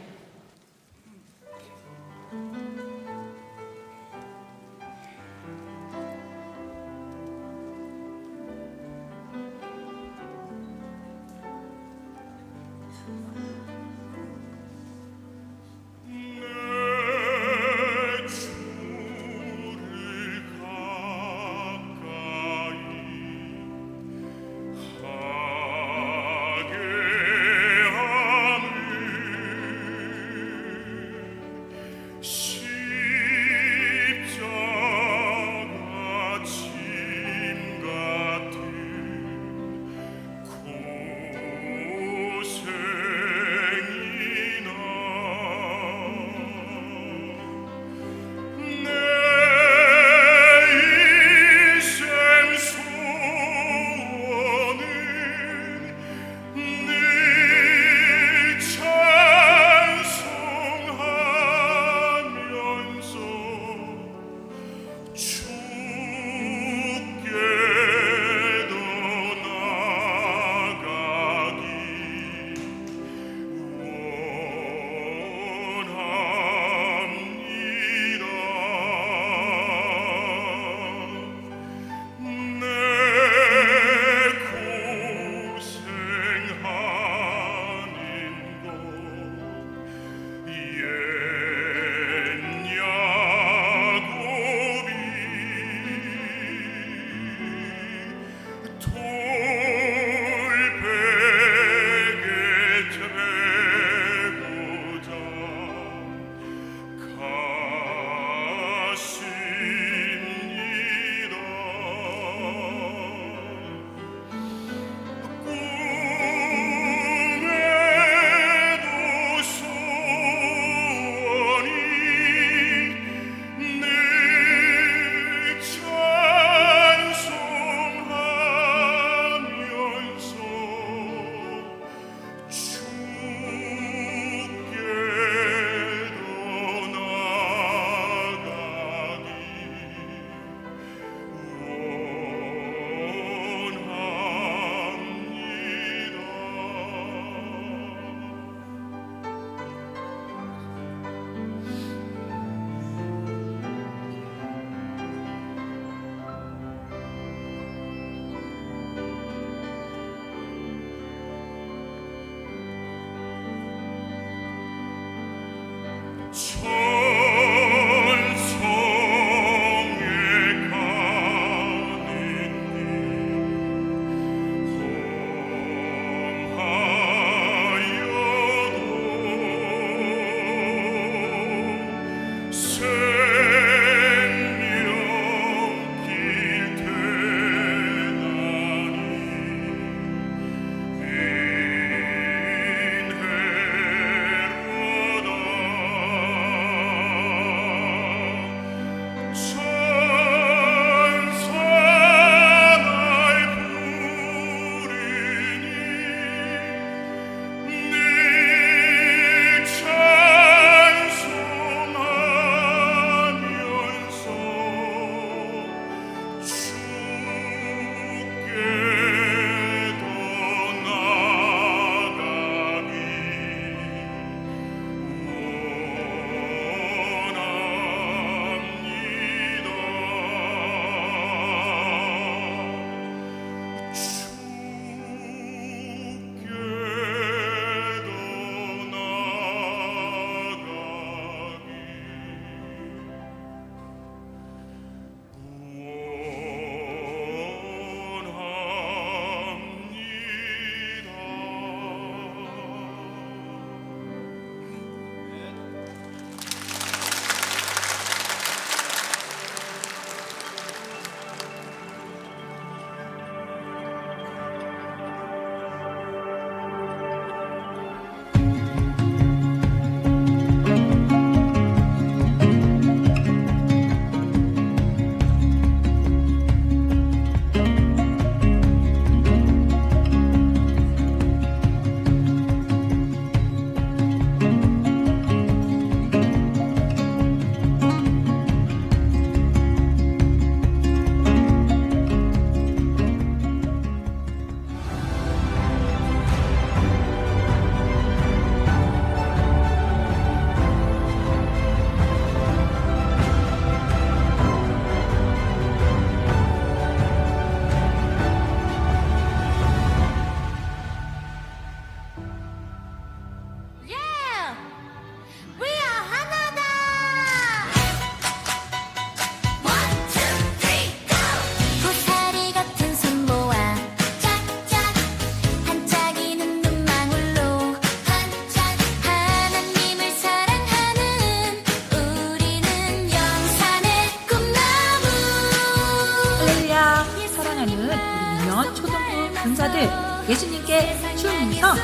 군사들 예수님께 충성!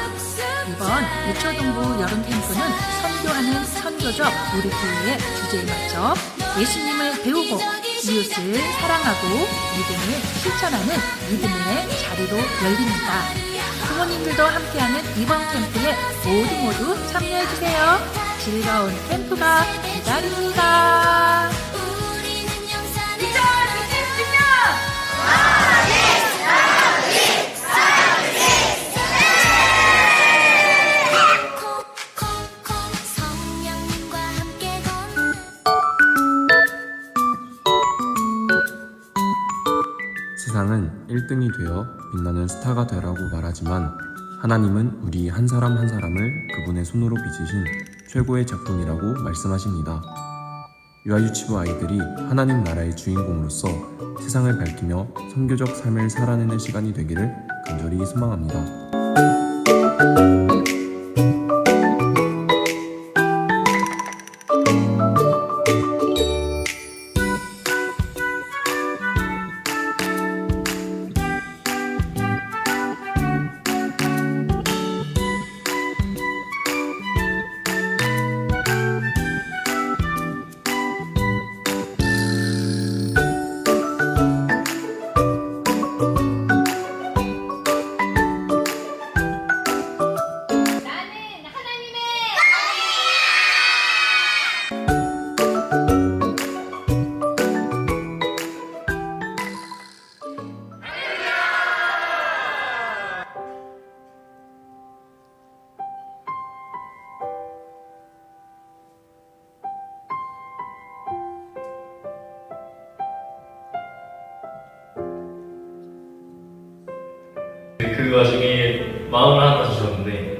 이번 유초동부 여름 캠프는 선교하는 선교적 우리 교회의 주제에 맞춰 예수님을 배우고 이웃을 사랑하고 믿음을 실천하는 믿음의 자리로 열립니다. 부모님들도 함께하는 이번 캠프에 모두 참여해주세요. 즐거운 캠프가 기다립니다. 세상은 1등이 되어 빛나는 스타가 되라고 말하지만 하나님은 우리 한 사람 한 사람을 그분의 손으로 빚으신 최고의 작품이라고 말씀하십니다. 유아유치부 아이들이 하나님 나라의 주인공으로서 세상을 밝히며 선교적 삶을 살아내는 시간이 되기를 간절히 소망합니다. 그 와중에 마음을 하나 주셨는데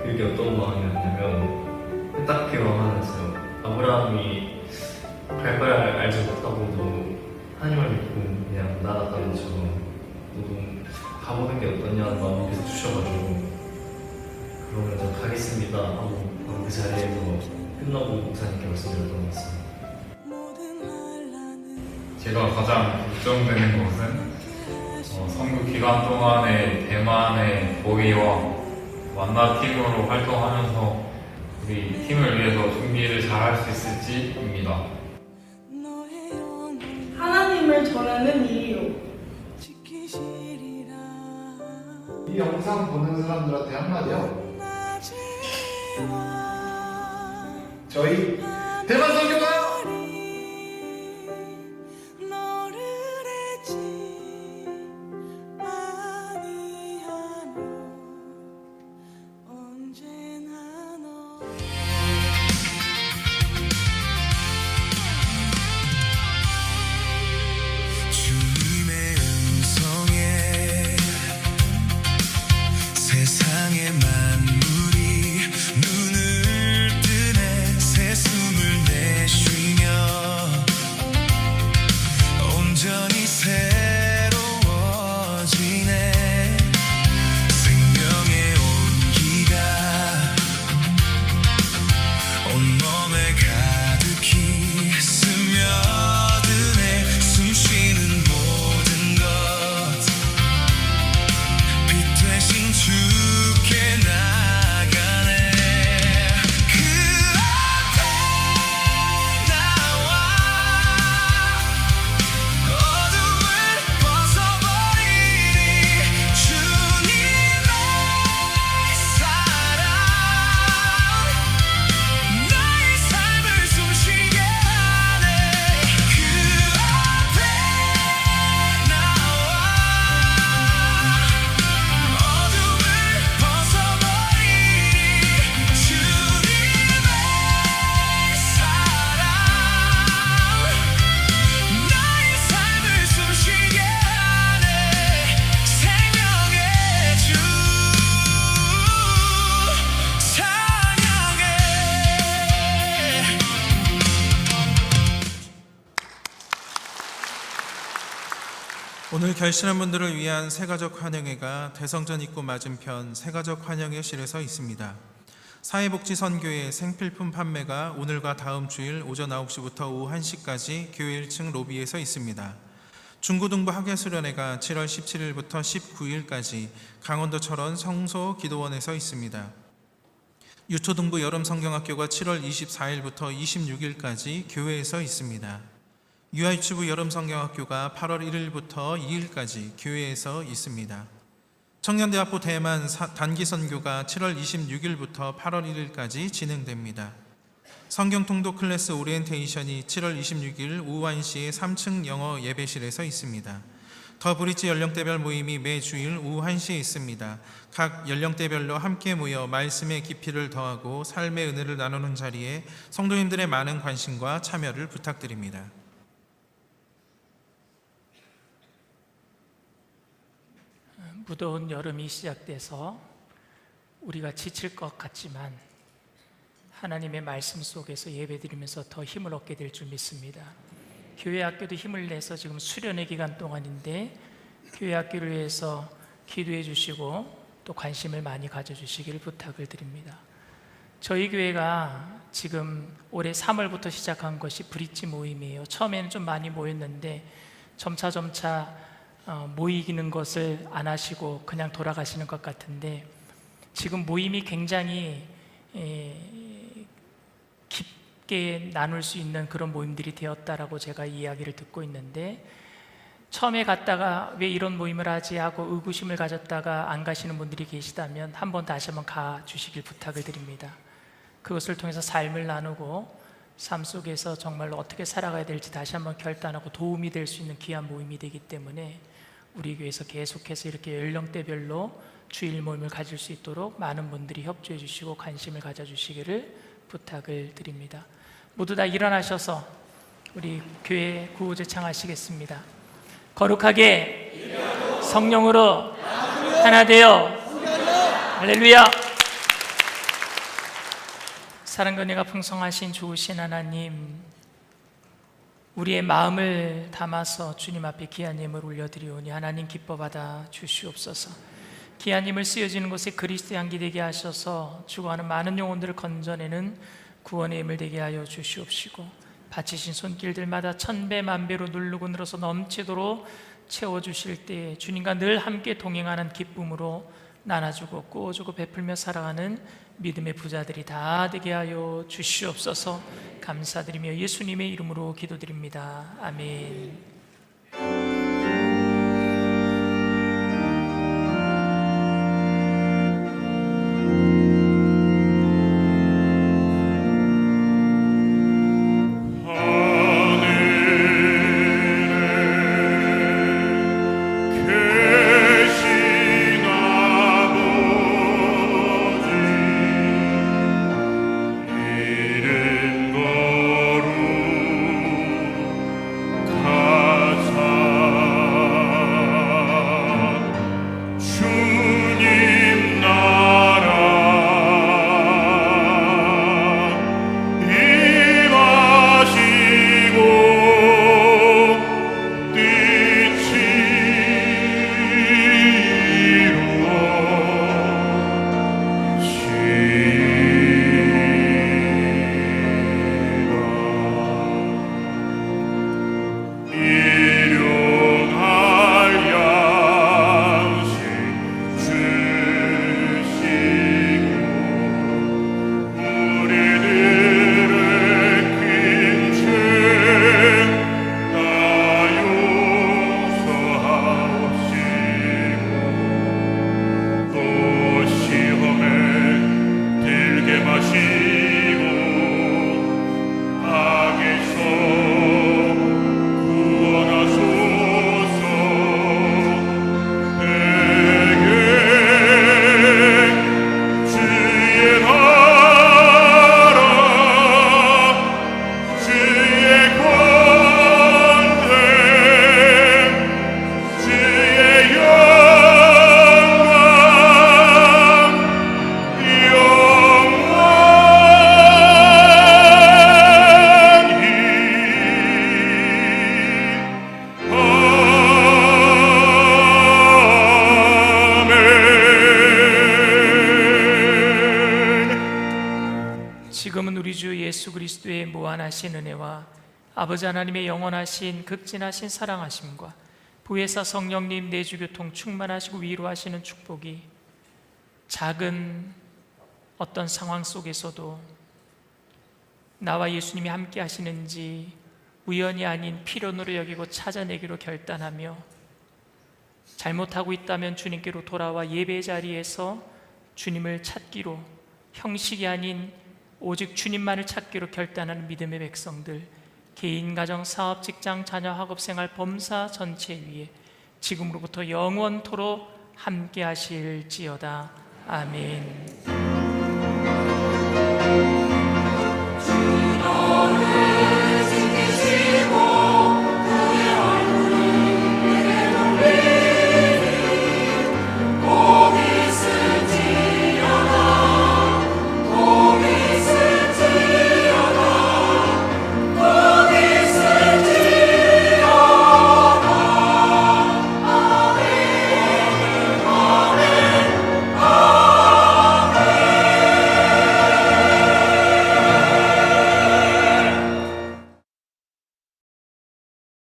그게 어떤 마음이었냐면 딱 그 마음 하나였어요. 아브라함이 갈 걸 알지 못하고도 하나님을 믿고 그냥 나아갔던 것처럼 너도 가보는 게 어떠냐는 마음을 계속 주셔가지고 그러면 저 가겠습니다 하고 그 자리에서 끝나고 목사님께 말씀드렸던 것 같습니다. 제가 가장 걱정되는 것은 선교 기간 동안에 대만의 보위와 완나팀으로 활동하면서 우리 팀을 위해서 준비를 잘 할 수 있을지입니다. 하나님을 전하는 일이요. 이 영상 보는 사람들한테 한마디요. 저희 대만 선교 가요! 세상의 만물이 눈을 뜨네 새 숨을 내쉬며 온전히 새로워지네 생명의 온기가 온몸에 가득히 스며드네 숨쉬는 모든 것 빛 대신 주께 나가네 그 앞에 나와 어둠을 벗어버리니 주님의 사랑 나의 삶을 숨쉬게 하네 그 앞에 나와 어둠을 벗어버리니 주님의 사랑 나의 삶을 숨쉬게 하네 생명의 주 찬양해 오늘 결신한 분들을 위한 새가족 환영회가 대성전 입구 맞은편 새가족 환영회실에서 있습니다. 사회복지선교회 생필품 판매가 오늘과 다음 주일 오전 9시부터 오후 1시까지 교회 1층 로비에서 있습니다. 중고등부 학예수련회가 7월 17일부터 19일까지 강원도 철원 성소 기도원에서 있습니다. 유초등부 여름성경학교가 7월 24일부터 26일까지 교회에서 있습니다. 유아유치부 여름성경학교가 8월 1일부터 2일까지 교회에서 있습니다. 청년대학부 대만 단기선교가 7월 26일부터 8월 1일까지 진행됩니다. 성경통독 클래스 오리엔테이션이 7월 26일 오후 1시에 3층 영어 예배실에서 있습니다. 더 브릿지 연령대별 모임이 매주일 오후 1시에 있습니다. 각 연령대별로 함께 모여 말씀의 깊이를 더하고 삶의 은혜를 나누는 자리에 성도님들의 많은 관심과 참여를 부탁드립니다. 무더운 여름이 시작돼서 우리가 지칠 것 같지만 하나님의 말씀 속에서 예배드리면서 더 힘을 얻게 될 줄 믿습니다. 교회 학교도 힘을 내서 지금 수련의 기간 동안인데 교회 학교를 위해서 기도해 주시고 또 관심을 많이 가져주시기를 부탁을 드립니다. 저희 교회가 지금 올해 3월부터 시작한 것이 브릿지 모임이에요. 처음에는 좀 많이 모였는데 점차 모이기는 것을 안 하시고 그냥 돌아가시는 것 같은데 지금 모임이 굉장히 깊게 나눌 수 있는 그런 모임들이 되었다라고 제가 이야기를 듣고 있는데 처음에 갔다가 왜 이런 모임을 하지 하고 의구심을 가졌다가 안 가시는 분들이 계시다면 다시 한번 가주시길 부탁을 드립니다. 그것을 통해서 삶을 나누고 삶 속에서 정말로 어떻게 살아가야 될지 다시 한번 결단하고 도움이 될 수 있는 귀한 모임이 되기 때문에 우리 교회에서 계속해서 이렇게 연령대별로 주일 모임을 가질 수 있도록 많은 분들이 협조해 주시고 관심을 가져주시기를 부탁을 드립니다. 모두 다 일어나셔서 우리 교회 구호제 창하시겠습니다. 거룩하게 성령으로 하나 되어 할렐루야. 사랑과 은혜가 풍성하신 좋으신 하나님, 우리의 마음을 담아서 주님 앞에 귀한 예물 올려드리오니 하나님 기뻐 받아 주시옵소서. 귀한 예물 쓰여지는 곳에 그리스도의 향기 되게 하셔서 죽어가는 많은 영혼들을 건져내는 구원의 예물 되게 하여 주시옵시고 바치신 손길들마다 천배 만배로 누르고 늘어서 넘치도록 채워주실 때 주님과 늘 함께 동행하는 기쁨으로 나눠주고 꾸어주고 베풀며 살아가는 믿음의 부자들이 다 되게 하여 주시옵소서. 감사드리며 예수님의 이름으로 기도드립니다. 아멘. 지금은 우리 주 예수 그리스도의 무한하신 은혜와 아버지 하나님의 영원하신 극진하신 사랑하심과 보혜사 성령님 내주교통 충만하시고 위로하시는 축복이 작은 어떤 상황 속에서도 나와 예수님이 함께 하시는지 우연이 아닌 필연으로 여기고 찾아내기로 결단하며 잘못하고 있다면 주님께로 돌아와 예배 자리에서 주님을 찾기로, 형식이 아닌 오직 주님만을 찾기로 결단하는 믿음의 백성들, 개인, 가정, 사업, 직장, 자녀, 학업생활, 범사 전체 위에 지금으로부터 영원토록 함께 하실지어다. 아멘.